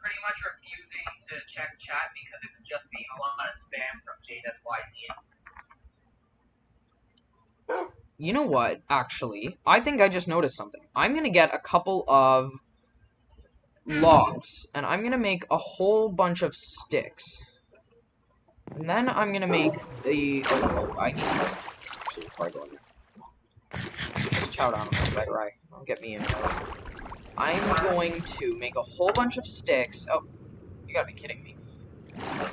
pretty much refusing to check chat because it was just being a lot of spam from Jada's YT. You know what, actually? I think I just noticed something. I'm gonna get a couple of logs, and I'm gonna make a whole bunch of sticks. And then I'm gonna make the... Oh, I need to actually, before I go in there. Just chow down on that, right? Don't get me in there. I'm going to make a whole bunch of sticks. Oh, you gotta be kidding me.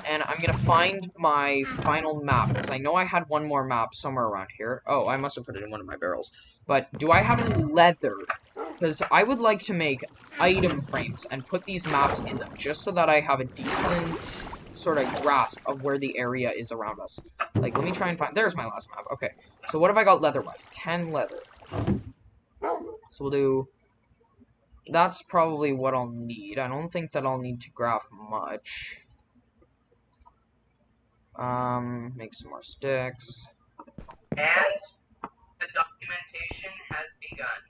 And I'm gonna find my final map, because I know I had one more map somewhere around here. Oh, I must have put it in one of my barrels. But do I have any leather? Because I would like to make item frames and put these maps in them, just so that I have a decent sort of grasp of where the area is around us. Like, let me try and find... There's my last map. Okay, so what have I got leather-wise? 10 leather. So we'll do... That's probably what I'll need. I don't think that I'll need to craft much. Make some more sticks. And the documentation has begun.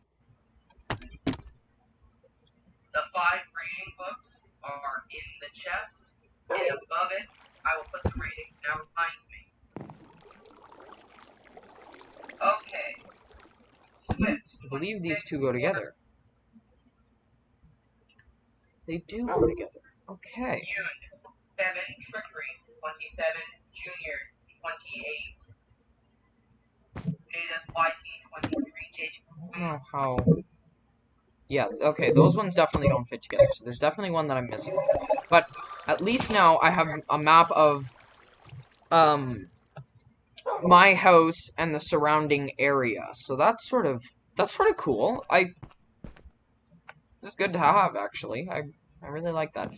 The 5 reading books are in the chest, and above it, I will put the readings. Now remind me. Okay. Swift. I believe these two go together. They do go together. Okay. Yoon, 7, Trickeries, 27, Junior, 28, Jada's YT, 23, JJ. I don't know how... Yeah, okay, those ones definitely don't fit together, so there's definitely one that I'm missing. But at least now I have a map of, my house and the surrounding area. So that's sort of cool. This is good to have, actually. I really like that.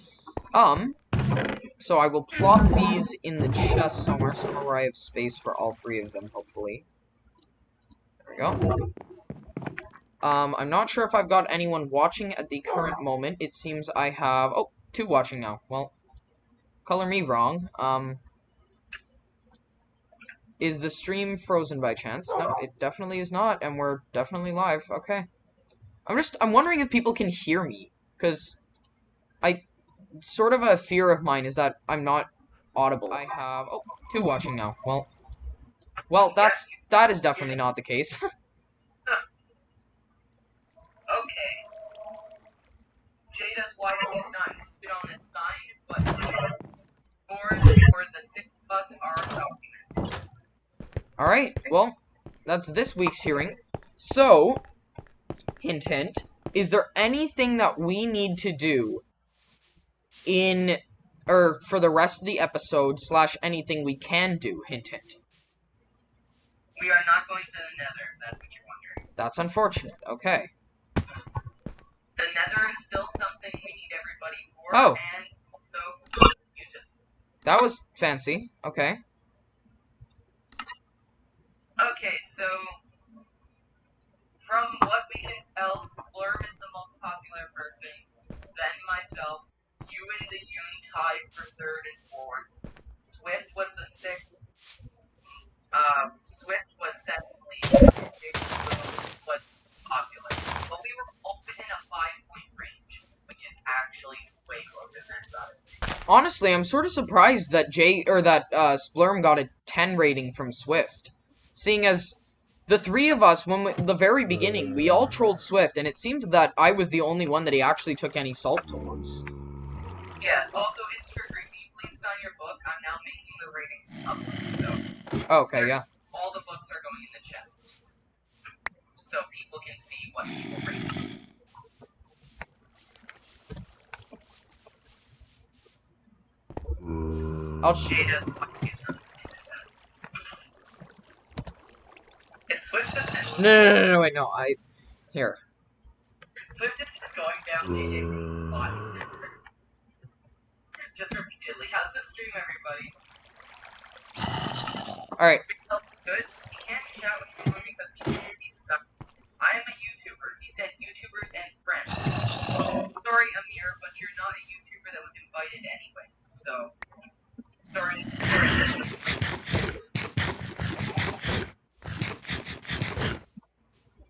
So I will plop these in the chest somewhere where I have space for all three of them, hopefully. There we go. I'm not sure if I've got anyone watching at the current moment. It seems I have... Oh, 2 watching now. Well, color me wrong. Is the stream frozen by chance? No, it definitely is not, and we're definitely live. Okay. I'm wondering if people can hear me, because sort of a fear of mine is that I'm not audible. I have... Oh, 2 watching now. Well, that is definitely not the case. Okay. Jada's why he's not good on his sign, but for the 6 of us are talking. Alright, well, that's this week's hearing. So, hint hint, is there anything that we need to do for the rest of the episode / anything we can do, hint hint? We are not going to the Nether, that's what you're wondering. That's unfortunate, okay. The Nether is still something we need everybody for, Oh. and also, you just... That was fancy, okay. Okay, so, from what we can tell, Slurm is the most popular person, then myself, you and the Yoon tied for 3rd and 4th, Swift was the 6th, Swift was 7th, was popular, but we were all within a 5-point range, which is actually way closer than I thought it would be. Honestly, I'm sort of surprised that Splurm got a 10 rating from Swift. Seeing as the 3 of us, the very beginning, we all trolled Swift, and it seemed that I was the only one that he actually took any salt towards. Yes, also, it's true, can you please sign your book? I'm now making the rating public, so... Oh, okay, yeah. All the books are going in the chest, so people can see what people rate. I'll Jada's Is Swift just... No, wait, no, Here. Swift is just going down JJ's spot. Just repeatedly. How's the stream, everybody? Alright. Good? He can't shout with me because he sucks. I am a YouTuber. He said YouTubers and friends. Sorry, Amir, but you're not a YouTuber that was invited anyway. So, sorry.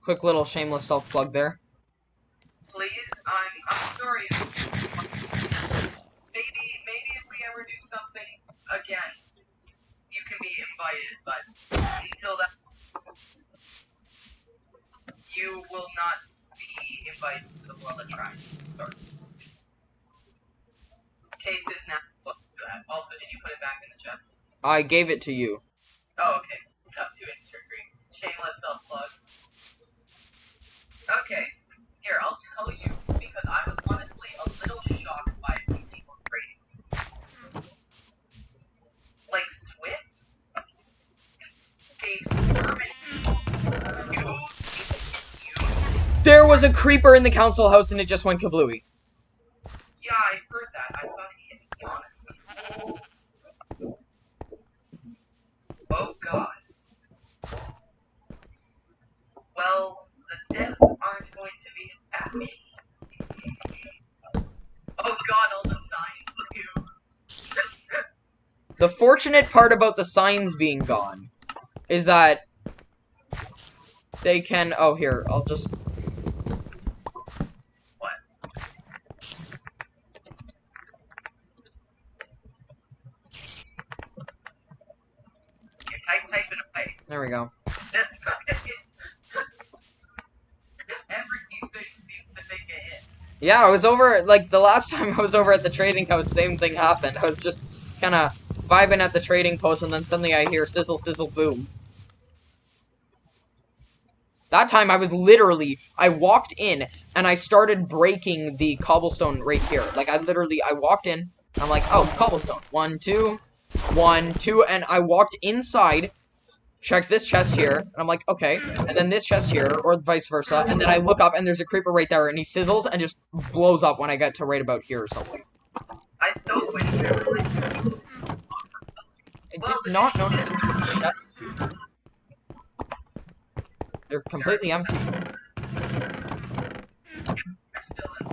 Quick little shameless self-plug there. Please, I'm sorry. Maybe if we ever do something again, you can be invited, but until that, you will not be invited to the world of Trianite. Sorry. Case is now booked for that. Also, did you put it back in the chest? I gave it to you. Oh, okay. Stop to Instagram. Shameless self-plug. Okay. Here, I'll tell you, because I was honestly a little shocked by a few people's ratings. Like, Swift gave Swervin you. There was a creeper in the council house and it just went kablooey. Yeah, I heard that. I thought it hit me, honestly. Oh, God. Well, the devs aren't going to be happy. Oh, God, all the signs, too. The fortunate part about the signs being gone is that they can... Oh, here, I'll just... What? You type it away. There we go. That's everything seems to take a hit. Yeah, I was over... Like, the last time I was over at the trading house, same thing happened. I was just kind of vibing at the trading post, and then suddenly I hear sizzle, sizzle, boom. That time I was literally... I walked in, and I started breaking the cobblestone right here. Like, I walked in, and I'm like, oh, cobblestone. 1, 2, 1, 2, and I walked inside, check this chest here, and I'm like, okay, and then this chest here, or vice versa, and then I look up and there's a creeper right there, and he sizzles and just blows up when I get to right about here or something. I still wish there were like. I did not notice that there were chests here. They're completely empty. They're still in.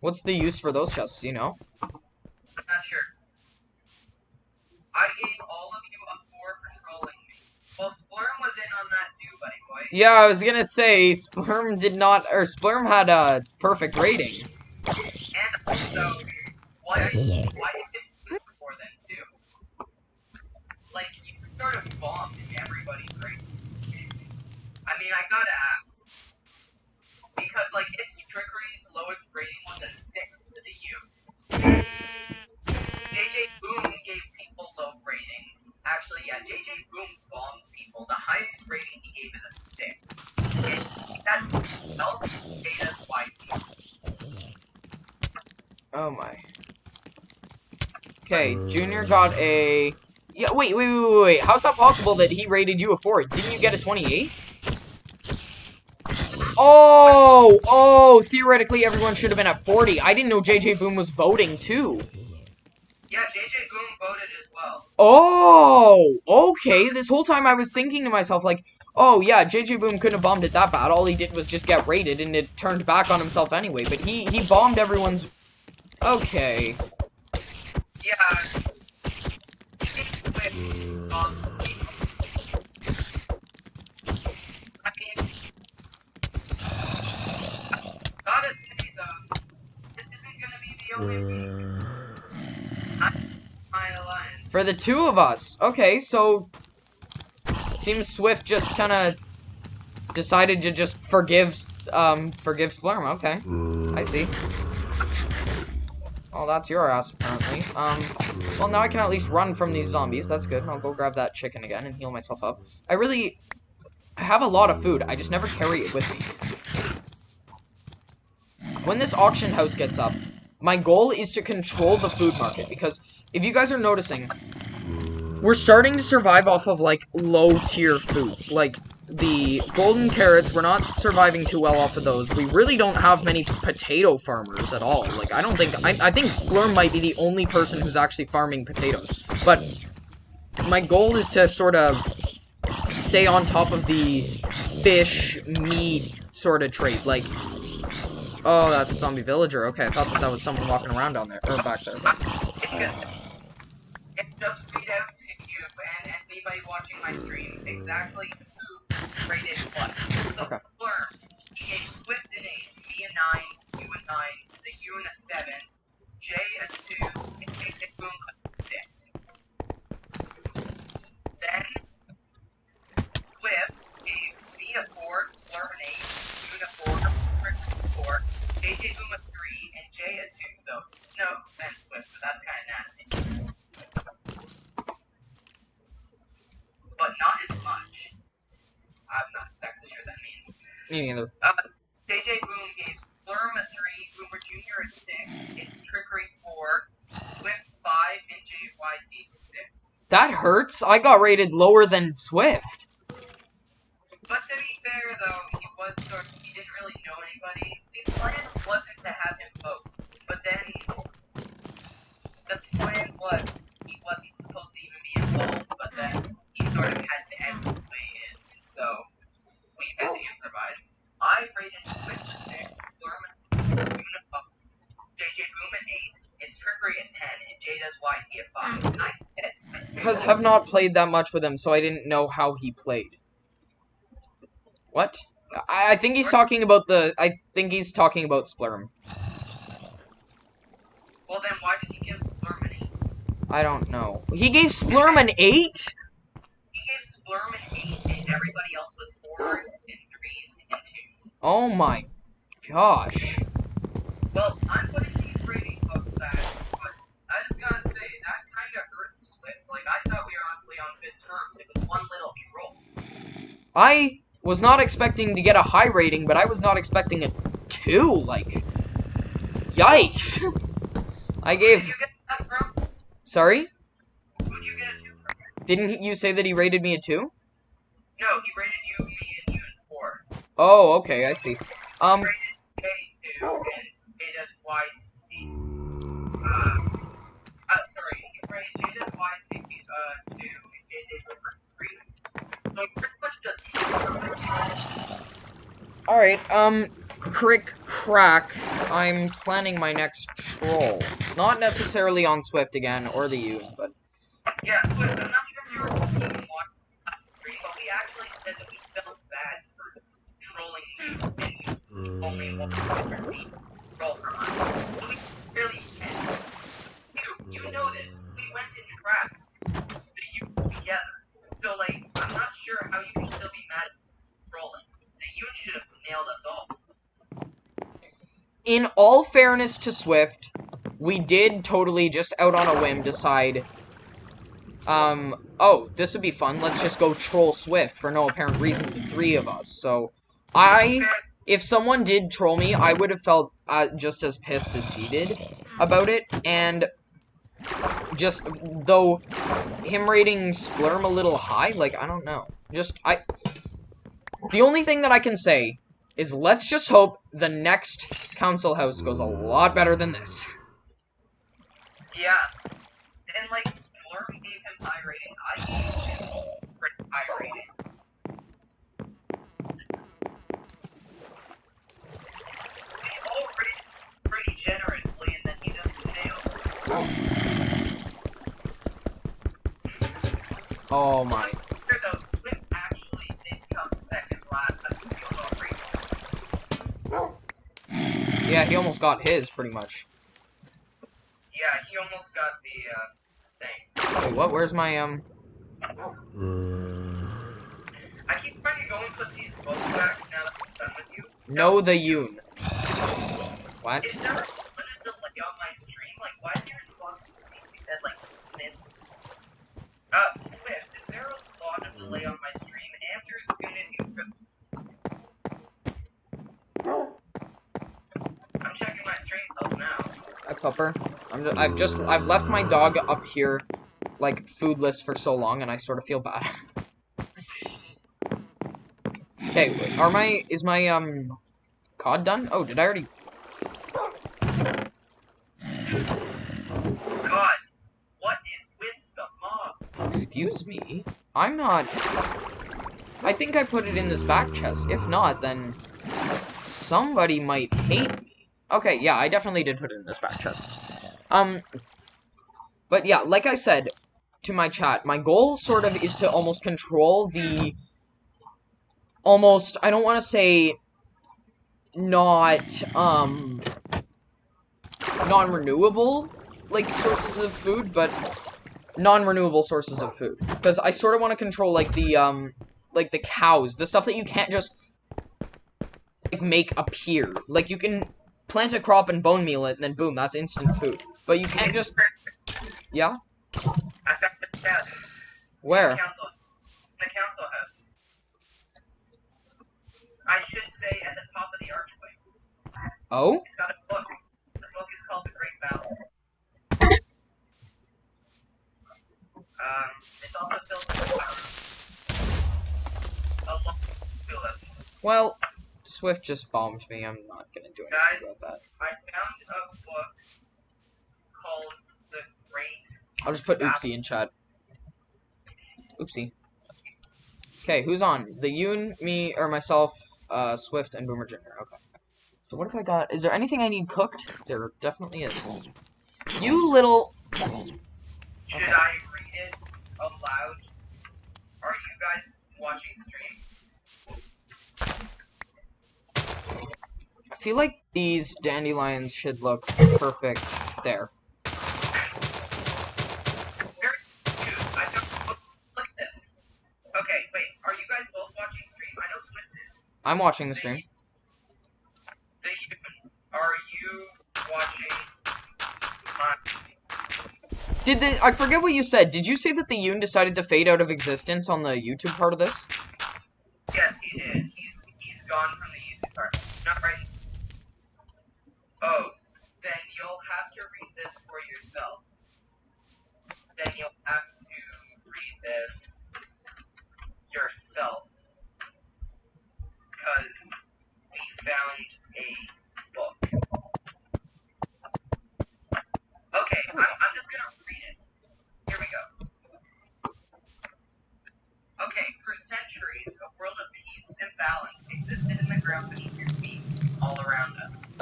What's the use for those chests, do you know? I'm not sure. I gave all of you a 4 for trolling me. Well, Splurm was in on that too, buddy boy. Yeah, I was gonna say, Splurm did not, or Splurm had a perfect rating. And also, why did you do it before then too? Like, you sort of bombed everybody's rating. I mean, I gotta ask. Because, like, its trickery's lowest rating was a 6 to the U. JJ Boom gave people low ratings. Actually, yeah, JJ Boom bombs people. The highest rating he gave is a 6. And that's help data's YT. Oh my. Okay, Junior got a... Yeah, wait. How's that possible that he rated you a 4? Didn't you get a 28? Oh, theoretically everyone should have been at 40. I didn't know JJ Boom was voting too. Yeah, JJ Boom voted as well. Oh, okay. This whole time I was thinking to myself, like, oh yeah, JJ Boom couldn't have bombed it that bad. All he did was just get rated, and it turned back on himself anyway. But he bombed everyone's... Okay. Yeah. I mean, gotta say though, this isn't gonna be the only week. My alliance. For the two of us. Okay, so... Seems Swift just kind of decided to just forgive Splurm. Okay, I see. Oh, that's your ass, apparently. Well, now I can at least run from these zombies. That's good. I'll go grab that chicken again and heal myself up. I have a lot of food. I just never carry it with me. When this auction house gets up, my goal is to control the food market, because if you guys are noticing, we're starting to survive off of, like, low-tier foods. Like, the golden carrots, we're not surviving too well off of those. We really don't have many potato farmers at all. Like, I think Splurm might be the only person who's actually farming potatoes. But my goal is to sort of stay on top of the fish, meat sort of trait. Like, oh, that's a zombie villager. Okay, I thought that was someone walking around down there, or back there. It just read out to you and anybody watching my stream exactly who rated what. So Okay. Splurm, he gave Swift an 8, me a 9, you a 9, the U and a 7, Jay a 2, and JJ Boom a 6. Then Swift gave me a 4, Splurm an 8, you a 4, Rick a 4, JJ Boom a 3, and Jay a 2. So no offense, Swift, but that's kind of nasty. But not as much. I'm not exactly sure what that means. Me neither. JJ Boom gave Splurm a 3, Boomer Jr. a 6, it's Trickery 4, Swift 5, and JYT 6. That hurts. I got rated lower than Swift. But to be fair, though, he didn't really know anybody. The plan wasn't to have him vote. But then, the plan was, he wasn't supposed to even be involved, but then he sort of had to end the way in, and so we had to improvise. I rated Swift a 6, Splurm a 7, JJ Boom an 8, it's Trickery a 10, and Jay does YT a 5. And I said, Because have not played that much with him, so I didn't know how he played. What? I think he's talking about Splurm. well then why did he give Splurm an 8? I don't know. He gave Splurm an 8? He gave Splurm an 8, and everybody else was 4s and 3s and 2s. Oh my gosh. Well, I'm putting these rating books back, but I just gotta say, that kinda hurt Swift. Like, I thought we were honestly on good terms. It was one little troll. I was not expecting to get a high rating, but I was not expecting a 2. Like, yikes. I Who gave... did you get that from? Sorry? Who did you get a 2 from? Didn't you say that he rated me a 2? No, he rated you, me, and you in 4. Oh, okay, I see. He rated K 2 and made us Y sorry, he rated Jada's Y to 2 and JJ River 3. So pretty much just Alright, Crick Crack, I'm planning my next troll. Not necessarily on Swift again, or the Yoon, but... Yeah, Swift, I'm not sure if you were even watching that stream, but we actually said that we felt bad for trolling you and you only wanted to receive a troll from us. So we really pissed. You noticed, we went and trapped the you together. So, like, I'm not sure how you can still be mad at trolling. The you should have nailed us all. In all fairness to Swift, we did totally just out on a whim decide, oh, this would be fun, let's just go troll Swift for no apparent reason, the 3 of us. So, if someone did troll me, I would have felt just as pissed as he did about it, and just, though, him rating Splurm a little high, like, I don't know. The only thing that I can say is let's just hope the next council house goes a lot better than this. Yeah. And, like, Splurm gave him high rating. I gave him pretty high rating. We all rated pretty generously, and then he just failed. Oh my. Here, though, Swift actually did come second last at the field goal rating. Yeah, he almost got his, pretty much. Yeah, he almost got the, thing. Wait, what? Where's my, I keep trying to go and put these books back now that I'm done with you. No, the Yoon. What? Is there a limited delay on my stream? Like, why is your response to me said, like, 2 minutes? Swift, is there a lot of delay on my stream? Answer as soon as you could. I'm checking my stream health now. Hi, Pupper. I've left my dog up here, like, foodless for so long, and I sort of feel bad. Okay, is my, COD done? Oh, did I already... God, what is with the mobs? Excuse me? I'm not... I think I put it in this back chest. If not, then... somebody might hate me. Okay, yeah, I definitely did put it in this back chest. But yeah, like I said to my chat, my goal sort of is to almost control the... almost, I don't want to say... not, non-renewable, like, sources of food, but non-renewable sources of food. Because I sort of want to control, like, the cows, the stuff that you can't just, like, make appear. Like, you can plant a crop and bone meal it, and then boom, that's instant food. But you can't just... Yeah? I found the chat. Where? In the council house. I should say at the top of the archway. Oh? It's got a book. The book is called The Great Battle. It's also filled with a lot of tulips. Well, Swift just bombed me. I'm not gonna do anything about that. I found a book called The Great... I'll just put oopsie in chat. Oopsie. Okay, who's on? The Yoon, me, or myself, Swift, and Boomer Jr. Okay. So what if I got... Is there anything I need cooked? There definitely is. You little... Should I read it aloud? Are you guys watching stream? I feel like these dandelions should look perfect there. Very cute. I don't... Look at this. Okay, wait. Are you guys both watching stream? I know Swift is. I'm watching the stream. Are you watching my... I forget what you said. Did you say that the Yoon decided to fade out of existence on the YouTube part of this? Yes, he did. He's gone from the YouTube part. Not right. Oh, then you'll have to read this for yourself. Then you'll have to read this.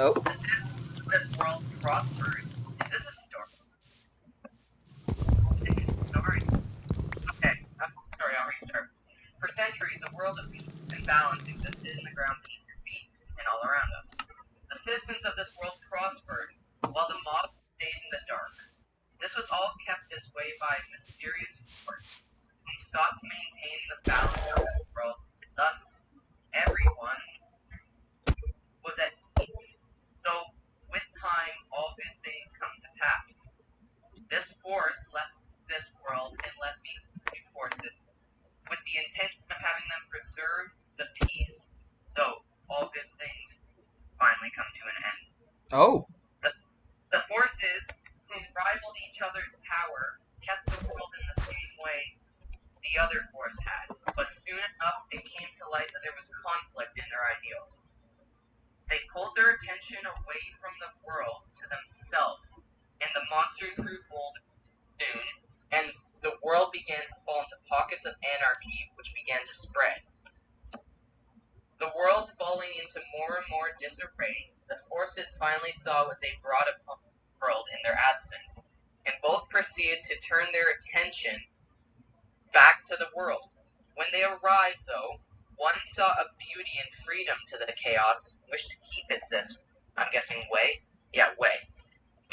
Oh. The citizens of this world prospered. Is this a story? I think it's a story. Okay, sorry, I'll restart. For centuries, a world of peace and balance existed in the ground beneath your feet and all around us. The citizens of this world prospered, while the mob stayed in the dark. This was all kept this way by a mysterious force who sought to maintain the balance of this world. Thus, everyone was at peace. So, with time, all good things come to pass. This force left this world and left behind new forces, with the intention of having them preserve the peace, though all good things finally come to an end. Oh. The forces, whom rivaled each other's power, kept the world in the same way the other force had, but soon enough it came to light that there was conflict in their ideals. They pulled their attention away from the world to themselves, and the monsters grew bold soon, and the world began to fall into pockets of anarchy, which began to spread. The world falling into more and more disarray, the forces finally saw what they brought upon the world in their absence, and both proceeded to turn their attention back to the world. When they arrived, though, one saw a beauty and freedom to the chaos, and wished to keep it this, I'm guessing, way? Yeah, way.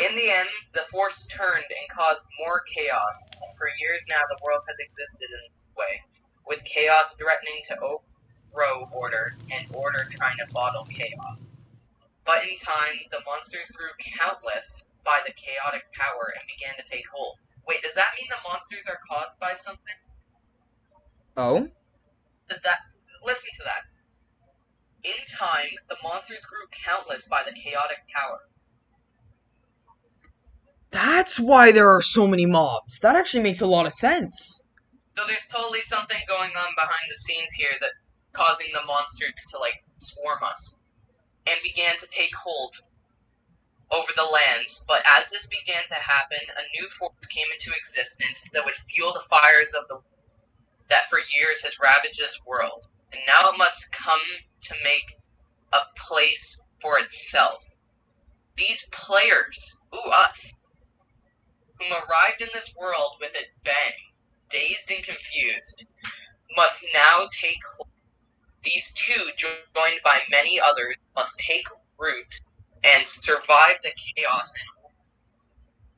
In the end, the force turned and caused more chaos, and for years now the world has existed in this way, with chaos threatening to overthrow order, and order trying to bottle chaos. But in time, the monsters grew countless by the chaotic power and began to take hold. Wait, does that mean the monsters are caused by something? Oh? Does that... Listen to that. In time, the monsters grew countless by the chaotic power. That's why there are so many mobs. That actually makes a lot of sense. So there's totally something going on behind the scenes here that causing the monsters to, like, swarm us. And began to take hold over the lands, but as this began to happen, a new force came into existence that would fuel the fires of the that for years has ravaged this world, and now it must come to make a place for itself. These players, us, whom arrived in this world with a bang, dazed and confused, must now take hold. These two, joined by many others, must take root and survive the chaos.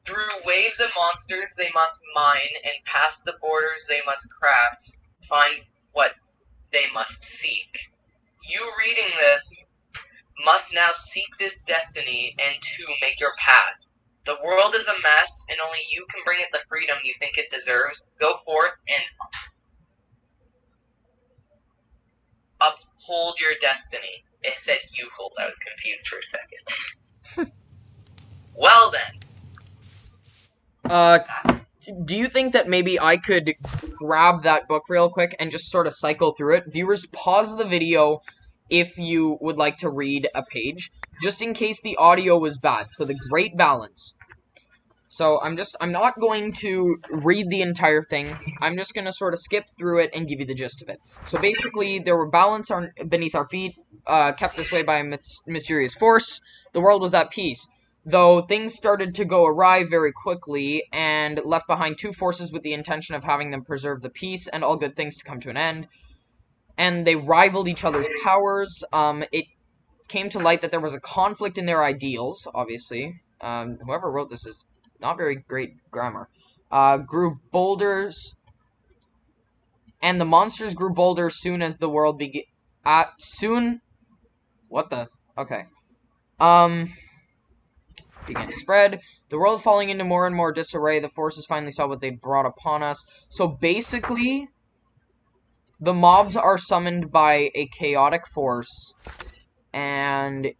Through waves of monsters they must mine, and past the borders they must craft, find what they must seek. You reading this must now seek this destiny and to make your path. The world is a mess, and only you can bring it the freedom you think it deserves. Go forth and uphold your destiny. It said you hold. I was confused for a second. Well then. Do you think that maybe I could grab that book real quick and just sort of cycle through it? Viewers, pause the video if you would like to read a page, just in case the audio was bad. So the great balance. So I'm not going to read the entire thing. I'm just going to sort of skip through it and give you the gist of it. So basically, there were balance beneath our feet, kept this way by a mysterious force. The world was at peace, though things started to go awry very quickly, and left behind two forces with the intention of having them preserve the peace and all good things to come to an end. And they rivaled each other's powers. It came to light that there was a conflict in their ideals, obviously. Whoever wrote this is not very great grammar. Grew boulders, and the monsters grew bolder soon as the world began. What the? Okay. Began to spread. The world falling into more and more disarray. The forces finally saw what they brought upon us. So basically, the mobs are summoned by a chaotic force, and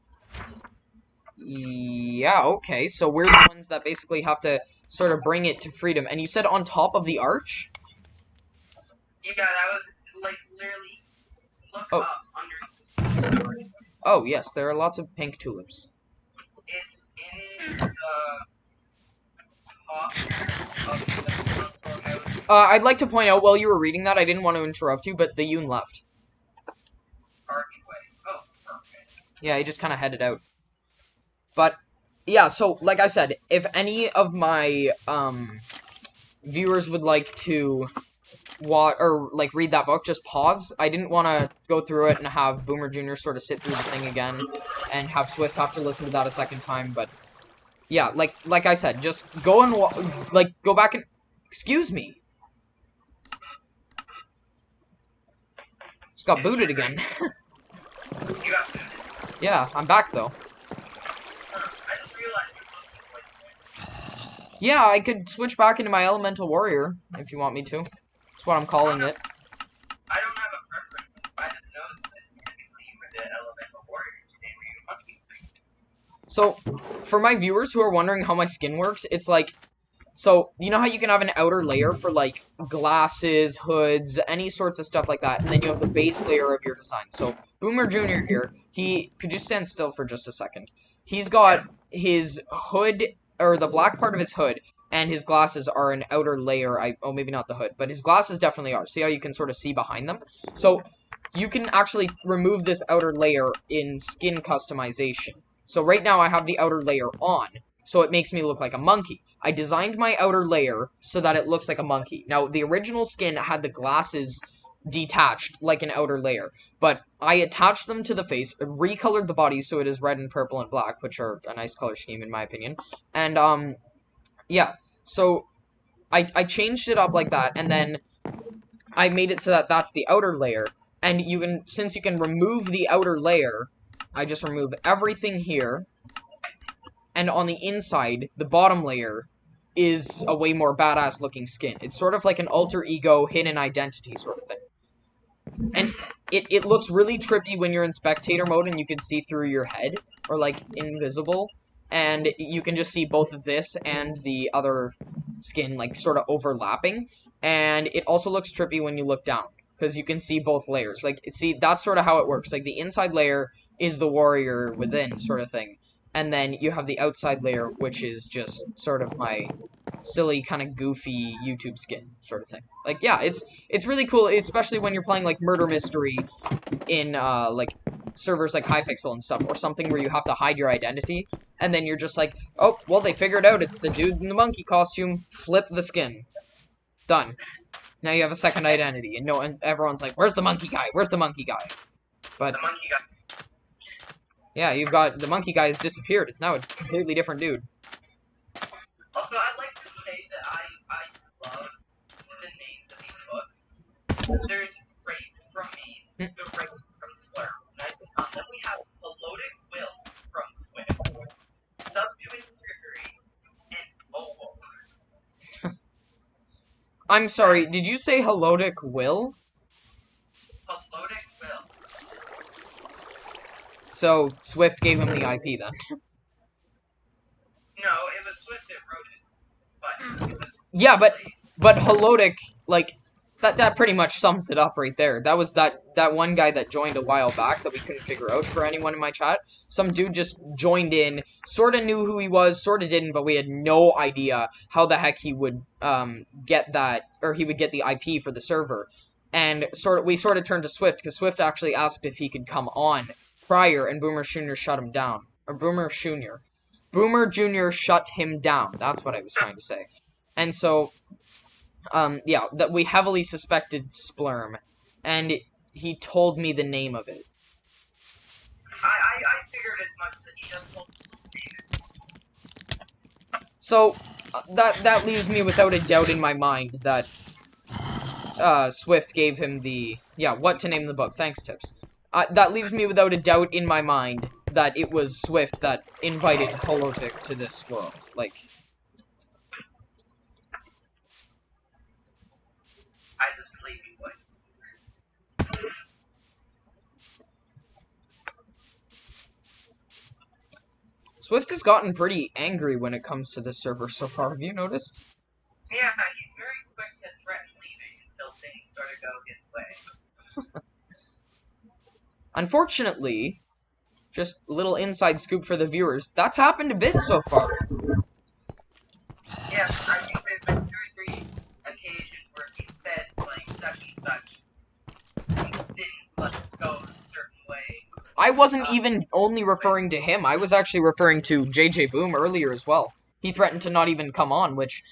yeah, okay, so we're the ones that basically have to sort of bring it to freedom. And you said on top of the arch? Yeah, that was, like, literally, look up under the arch. Oh, yes, there are lots of pink tulips. It's in the top of the council house. I'd like to point out, while you were reading that, I didn't want to interrupt you, but the Yoon left. Archway. Oh, perfect. Yeah, he just kind of headed out. But yeah, so like I said, if any of my viewers would like to watch or like read that book, just pause. I didn't want to go through it and have Boomer Jr. sort of sit through the thing again and have Swift have to listen to that a second time. But yeah, like I said, just go and go back and excuse me. Just got booted again. You got food. Yeah, I'm back though. I just realized you're looking like Yeah, I could switch back into my Elemental Warrior if you want me to. That's what I'm calling it. I don't have a preference. I just noticed that typically you were the Elemental Warrior today, were you monkey? So, for my viewers who are wondering how my skin works, it's like, so, you know how you can have an outer layer for, like, glasses, hoods, any sorts of stuff like that, and then you have the base layer of your design. So, Boomer Jr. here, could you stand still for just a second? He's got his hood, or the black part of his hood, and his glasses are an outer layer. Oh, maybe not the hood, but his glasses definitely are. See how you can sort of see behind them? So, you can actually remove this outer layer in skin customization. So right now I have the outer layer on, so it makes me look like a monkey. I designed my outer layer so that it looks like a monkey. Now, the original skin had the glasses detached like an outer layer, but I attached them to the face, recolored the body so it is red and purple and black, which are a nice color scheme in my opinion. And, yeah, so I changed it up like that, and then I made it so that that's the outer layer, and since you can remove the outer layer, I just remove everything here, and on the inside, the bottom layer is a way more badass looking skin. It's sort of like an alter ego, hidden identity sort of thing. And it looks really trippy when you're in spectator mode and you can see through your head, or like invisible, and you can just see both of this and the other skin like sort of overlapping, and it also looks trippy when you look down, because you can see both layers. Like, see, that's sort of how it works. Like, the inside layer is the warrior within sort of thing, and then you have the outside layer, which is just sort of my silly kind of goofy YouTube skin sort of thing. Like, yeah, it's really cool, especially when you're playing like murder mystery in like servers like Hypixel and stuff, or something where you have to hide your identity, and then you're just like, oh, well, they figured out it's the dude in the monkey costume, flip the skin, done. Now you have a second identity, and everyone's like, where's the monkey guy? Where's the monkey guy? But the monkey guy. yeah, you've got the monkey guy has disappeared. It's now a completely different dude. Also, I'd like to say that I love the names of these books. There's Rates from me, the Rates from Slurp, Nice and Calm. Then we have Melodic Will from Swift, Subduing Trickery, and Mobile. I'm sorry, did you say Helodic Will? Melodic Will. So, Swift gave him the IP then. No, it was Swift that wrote it. But it was Yeah, but Helodic, like, that pretty much sums it up right there. That was that one guy that joined a while back that we couldn't figure out for anyone in my chat. Some dude just joined in, sort of knew who he was, sort of didn't, but we had no idea how the heck he would get that, or he would get the IP for the server. And we sort of turned to Swift, because Swift actually asked if he could come on prior, and Boomer Jr. shut him down. Or Boomer Jr. Boomer Jr. shut him down. That's what I was trying to say. And so, yeah, that we heavily suspected Splurm, and he told me the name of it. I figured as much that he just told me. So, that leaves me without a doubt in my mind that Swift gave him the... Yeah, what to name the book. Thanks, Tips. That leaves me without a doubt in my mind that it was Swift that invited Holotic to this world. Like... I was a sleepy boy. Swift has gotten pretty angry when it comes to this server so far. Have you noticed? Yeah, he's very quick to threaten leaving until things sort of go his way. Unfortunately, just a little inside scoop for the viewers, that's happened a bit so far. Yeah, I think there's been 2 or 3 occasions where he said, like, such and such. Things didn't let go a certain way. I wasn't even only referring to him. I was actually referring to JJ Boom earlier as well. He threatened to not even come on, which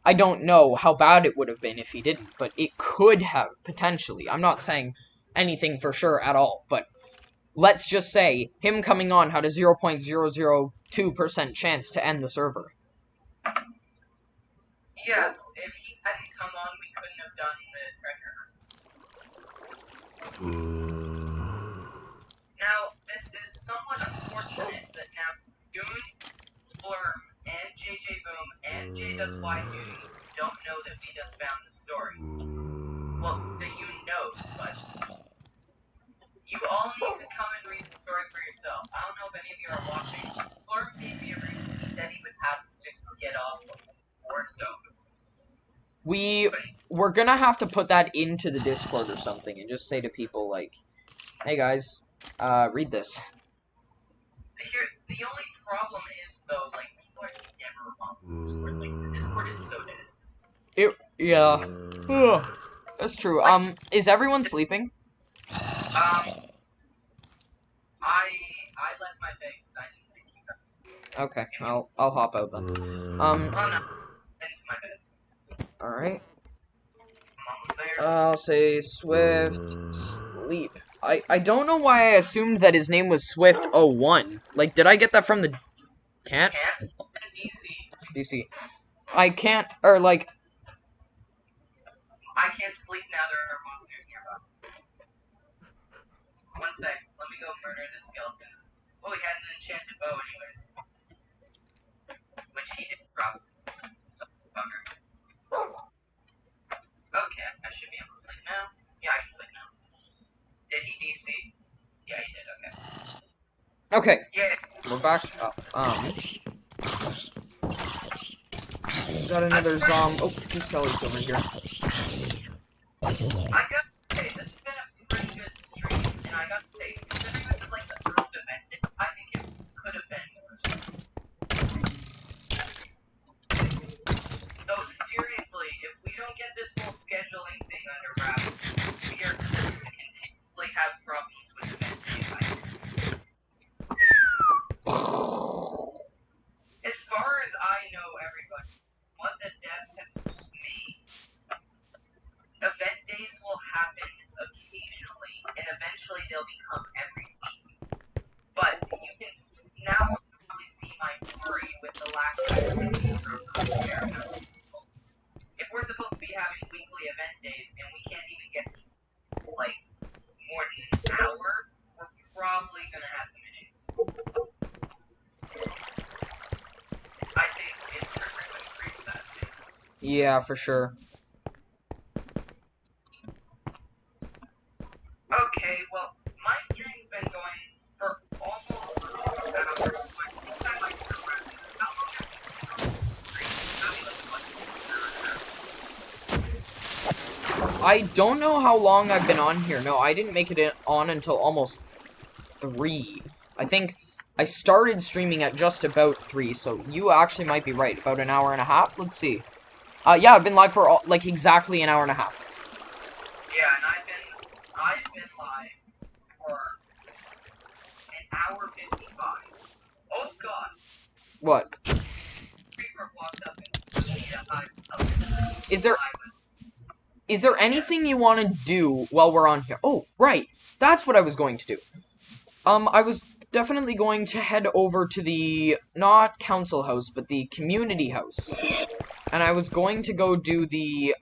I don't know how bad it would have been if he didn't, but it could have, potentially. I'm not saying anything for sure at all, but let's just say him coming on had a 0.002% chance to end the server. Yes, if he hadn't come on, we couldn't have done the treasure. Now, this is somewhat unfortunate that now Goon, Splurm, and JJ Boom, and JWY2 don't know that we just found the story. Well, that you know, but you all need to come and read the story for yourself. I don't know if any of you are watching. Splurm gave me a reason. He said he would have to get off or so. We're gonna have to put that into the Discord or something and just say to people like, hey guys, read this. Here, the only problem is though, like, people are never on Discord. Like, the Discord is so dead. Yeah. Ugh. That's true. Is everyone sleeping? I left my bed because I didn't think you got. Okay, I'll hop out then. Oh no, into my bed. Alright. I'm almost there. I'll say Swift sleep. I don't know why I assumed that his name was Swift01. Like, did I get that from the... Can't? DC. I can't, or like... I can't sleep now, there are monsters nearby. One sec, let me go murder this skeleton. Oh, he has an enchanted bow anyways. Which he did probably. Some bugger. Okay, I should be able to sleep now. Yeah, I can sleep now. Did he DC? Yeah, he did, okay. Okay. Yeah. We're back up. Got another zombie. Oh, two skellies over here. I got to say, this has been a pretty good stream, and I got to say, considering this is like the first event, I think it could have been worse. Though, seriously, if we don't get this whole scheduling thing under wraps, we are going to continually have problems with event days, I think. As far as I know, everybody, what the devs have told me, event days will happen occasionally, and eventually they'll become every week. But you can now probably see my worry with the lack of activity from America. If we're supposed to be having weekly event days and we can't even get like more than an hour, we're probably gonna have some issues. I think it's perfectly agree with that statement. Yeah, for sure. Okay, well, my stream's been going for almost an hour. My full time I can around. How long have you been I don't know how long I've been on here. No, I didn't make it on until almost 3. I think I started streaming at just about 3, so you actually might be right. About an hour and a half? Let's see. Yeah, I've been live for, like, exactly an hour and a half. Yeah, and I've been live for an hour 55. Oh god! What? Creeper blocked up Is there anything you want to do while we're on here? Oh, right. That's what I was going to do. I was definitely going to head over to the, not council house, but the community house. And I was going to go do the,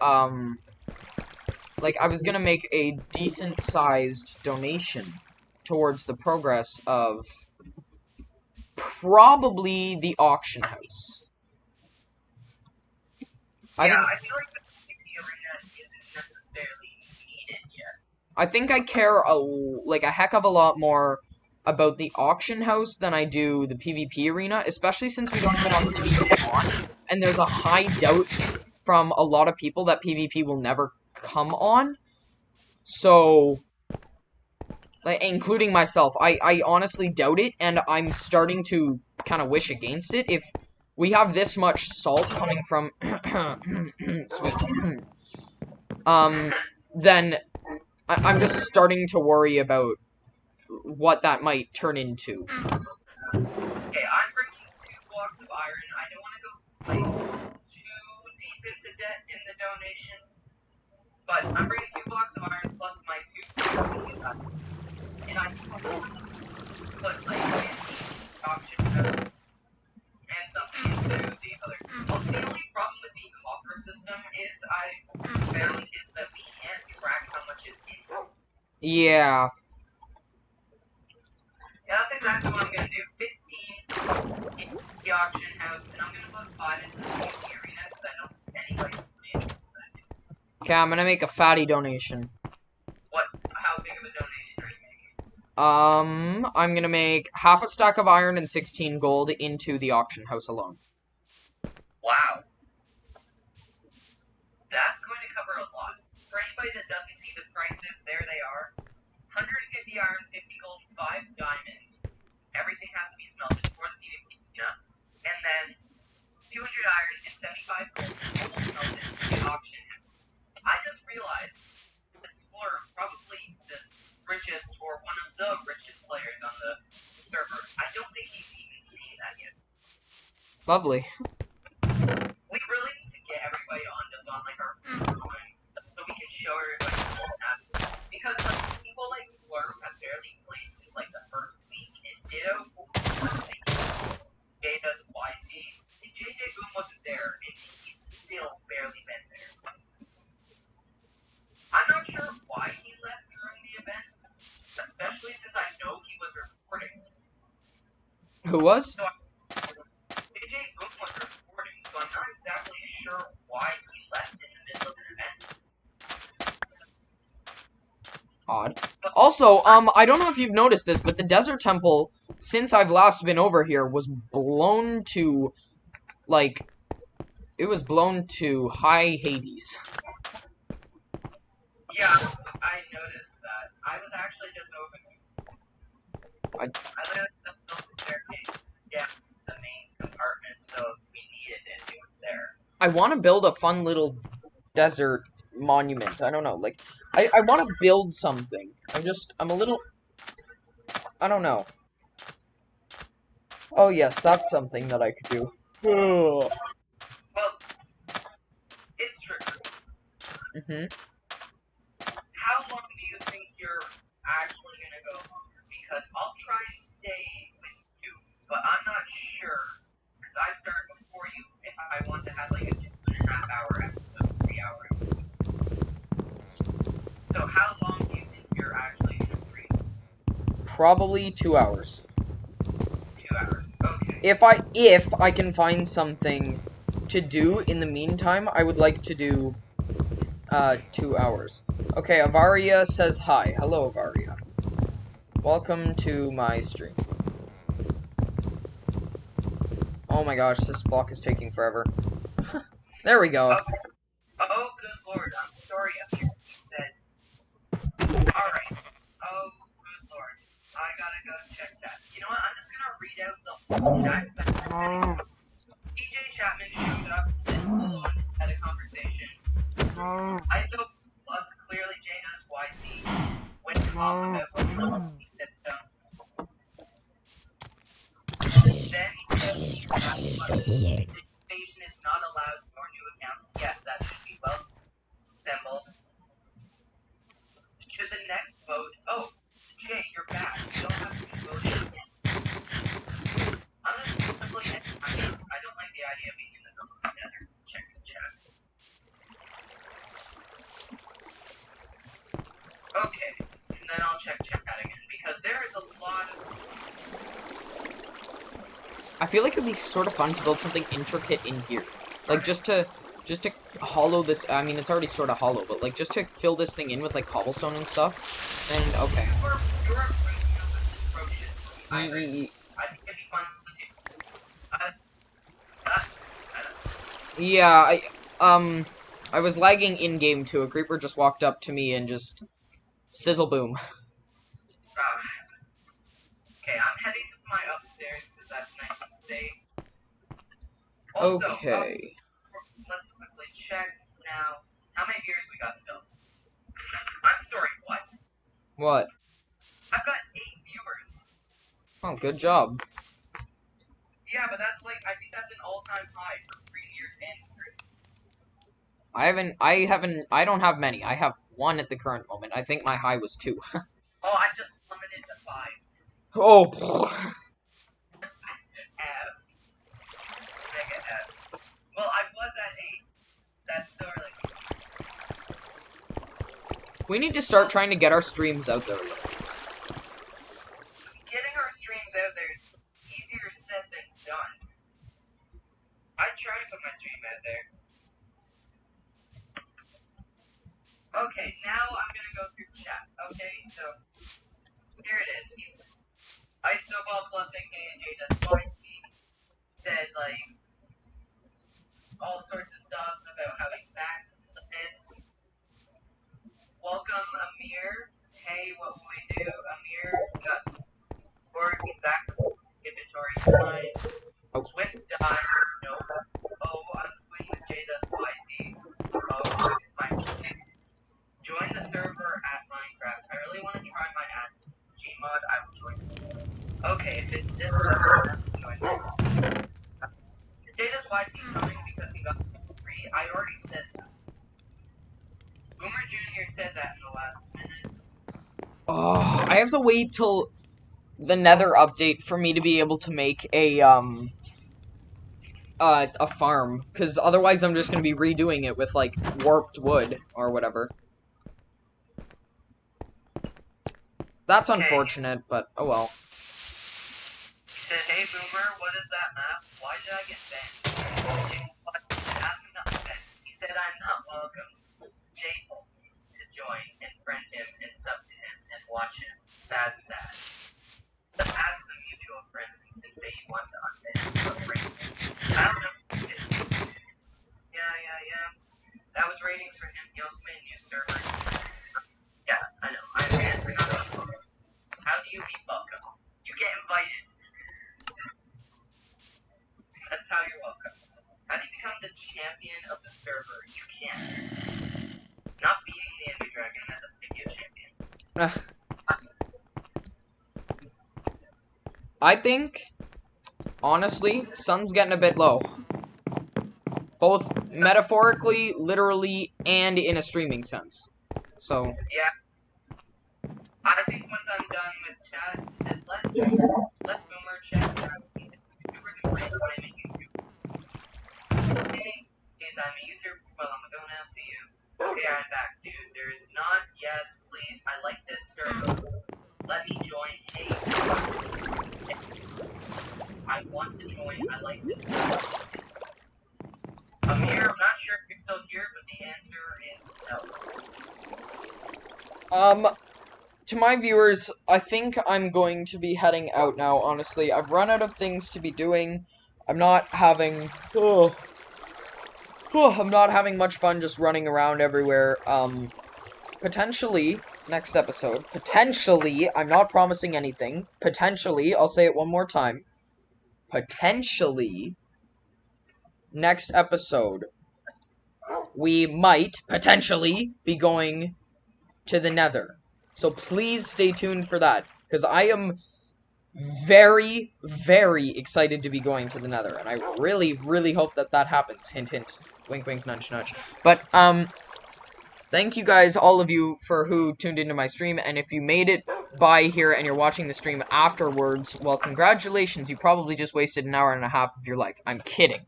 like, I was gonna make a decent-sized donation towards the progress of probably the auction house. I feel like the arena isn't necessarily needed yet. I think I care a heck of a lot more about the auction house than I do the PvP arena, especially since we don't have the PvP on, and there's a high doubt from a lot of people that PvP will never come on. So, like, including myself, I honestly doubt it, and I'm starting to kind of wish against it. If we have this much salt coming from sweet, then I'm just starting to worry about, what that might turn into. Okay, I'm bringing 2 blocks of iron. I don't want to go like too deep into debt in the donations, but I'm bringing 2 blocks of iron plus my 2 silver, and I put like auction and something into the other. Well, the only problem with the copper system is I found is that we can't track how much is in. Yeah. Yeah, that's exactly what I'm gonna do. 15 in the auction house, and I'm gonna put 5 into the PC arena because I don't have any like. Okay, I'm gonna make a fatty donation. What? How big of a donation are you making? I'm gonna make half a stack of iron and 16 gold into the auction house alone. Wow. That's going to cover a lot. For anybody that doesn't see the prices, there they are. 150 iron, 50 gold, 5 diamonds. Everything has to be smelted for the PvP, and then 200 iron and 75 gold smelted in the auction. I just realized Explorer probably the richest or one of the richest players on the server. I don't think he's even seen that yet. Lovely. We really need to get everybody on just on like our so we can show everybody what happened. Because like people like Swerve have barely played since like the first week, and Ditto Jada's YT, and JJ Boom wasn't there, and he's still barely been there. I'm not sure why he left during the event, especially since I know he was recording. Who was? So JJ Boom was recording, so I'm not exactly sure why he left in the middle of an event. Odd. Also, I don't know if you've noticed this, but the Desert Temple, since I've last been over here, was blown to, like, it was blown to high Hades. Yeah, I noticed that. I was actually just over there. I literally just built the staircase. Yeah, the main compartment, so if we needed it, it was there. I want to build a fun little desert monument. I don't know, like, I want to build something. I'm a little, I don't know. Oh yes, that's something that I could do. Well, it's true. How long do you think you're actually gonna go longer? Because I'll try and stay with you, but I'm not sure. Because I started before you if I want to have like a 2.5 hour episode, 3 hour episode. So how long do you think you're actually gonna stream? Probably 2 hours. 2 hours. Okay. If I can find something to do in the meantime, I would like to do 2 hours. Okay, Avaria says hi. Hello, Avaria. Welcome to my stream. Oh my gosh, this block is taking forever. There we go. Okay. Oh, good lord. I'm sorry. He said. Alright. Oh, good lord. I gotta go check chat. You know what? I'm just gonna read out the whole chat. DJ Chapman showed up and alone had a conversation. ISO plus clearly Jada's YT went off about what he said down. Then he said invasion is not allowed for new accounts. Yes, that should be well assembled. Should the next vote? Oh, Jay, you're back. You don't have to be voting again. I'm gonna simply end my notes. I don't like the idea of being in the middle of the desert. Check the chat. Okay, and then I'll check chat again because there is a lot of. I feel like it'd be sort of fun to build something intricate in here. Like, just to hollow this, I mean, it's already sort of hollow, but, like, just to fill this thing in with, like, cobblestone and stuff. And, okay. You're I think it'd be fun too. Yeah, I was lagging in-game, too. A creeper just walked up to me and just sizzle boom. Okay, I'm heading to my upstairs because that's nice and safe. Also, Okay. Let's quickly check now. How many beers we got still? I'm sorry, what? What? I've got 8 Oh, good job. Yeah, but that's like, I think that's an all-time high for premieres and streams. I don't have many. I have one at the current moment. I think my high was 2. Oh, I just limited to 5. Oh, F. Mega F. Well, I was at 8. That's still like... we need to start trying to get our streams out there. Getting our streams out there is easier said than done. I try to put my stream out there. Okay, now I'm gonna go through chat. Okay, so here it is. He's Isoball plus AKJ does he said like all sorts of stuff about how he's back from the pits. Welcome Amir. Hey, what will we do? Amir got or he's back from inventory tonight. Oh. Swift died. Nope. Oh, I'm twin with J does YZ. Oh, it's my join the server at Minecraft. I really want to try my at Gmod. I will join. Okay, if it's this server, I will join this. Data's YT coming because he got free. I already said that. Boomer Jr. said that in the last minutes. Oh, I have to wait till the Nether update for me to be able to make a farm, because otherwise I'm just gonna be redoing it with like warped wood or whatever. That's unfortunate, but oh well. He said, hey Boomer, what is that map? Why did I get banned? Ask me not to ban. He said I'm not welcome. Jay told me to join and friend him and sub to him and watch him. Sad, sad. Ask the mutual friends and say you want to unban him. I don't know. Yeah. That was ratings for him. He also made a new server. Yeah, I know. I understand. How do you be welcome? You get invited. That's how you're welcome. How do you become the champion of the server? You can't. Not beating the Ender Dragon, that doesn't make you a champion. I think, honestly, sun's getting a bit low. Both metaphorically, literally, and in a streaming sense. So. Yeah. I think once I'm done with chat, he said, let Boomer check out. He said, YouTubers and friends, I'm a YouTuber. Hey, I'm a YouTuber. Well, I'm gonna go now, see you. Okay, I'm back. Dude, there is not. Yes, please. I like this server. Let me join. Hey. I want to join. I like this server. Amir, I'm not sure if you're still here, but the answer is no. To my viewers, I think I'm going to be heading out now, honestly. I've run out of things to be doing. I'm not having... I'm not having much fun just running around everywhere. Potentially, next episode, potentially, I'm not promising anything. Potentially, I'll say it one more time. Potentially, next episode, we might, potentially, be going to the Nether. So please stay tuned for that, because I am very, very excited to be going to the Nether, and I really, really hope that that happens. Hint, hint. Wink, wink, nudge, nudge. But, thank you guys, all of you, for who tuned into my stream, and if you made it by here and you're watching the stream afterwards, well, congratulations, you probably just wasted an hour and a half of your life. I'm kidding.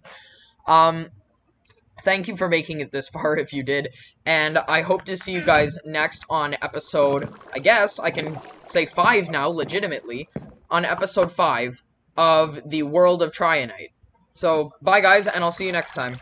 Thank you for making it this far if you did, and I hope to see you guys next on episode, I guess I can say 5 now, legitimately, on episode 5 of the World of Trianite. So, bye guys, and I'll see you next time.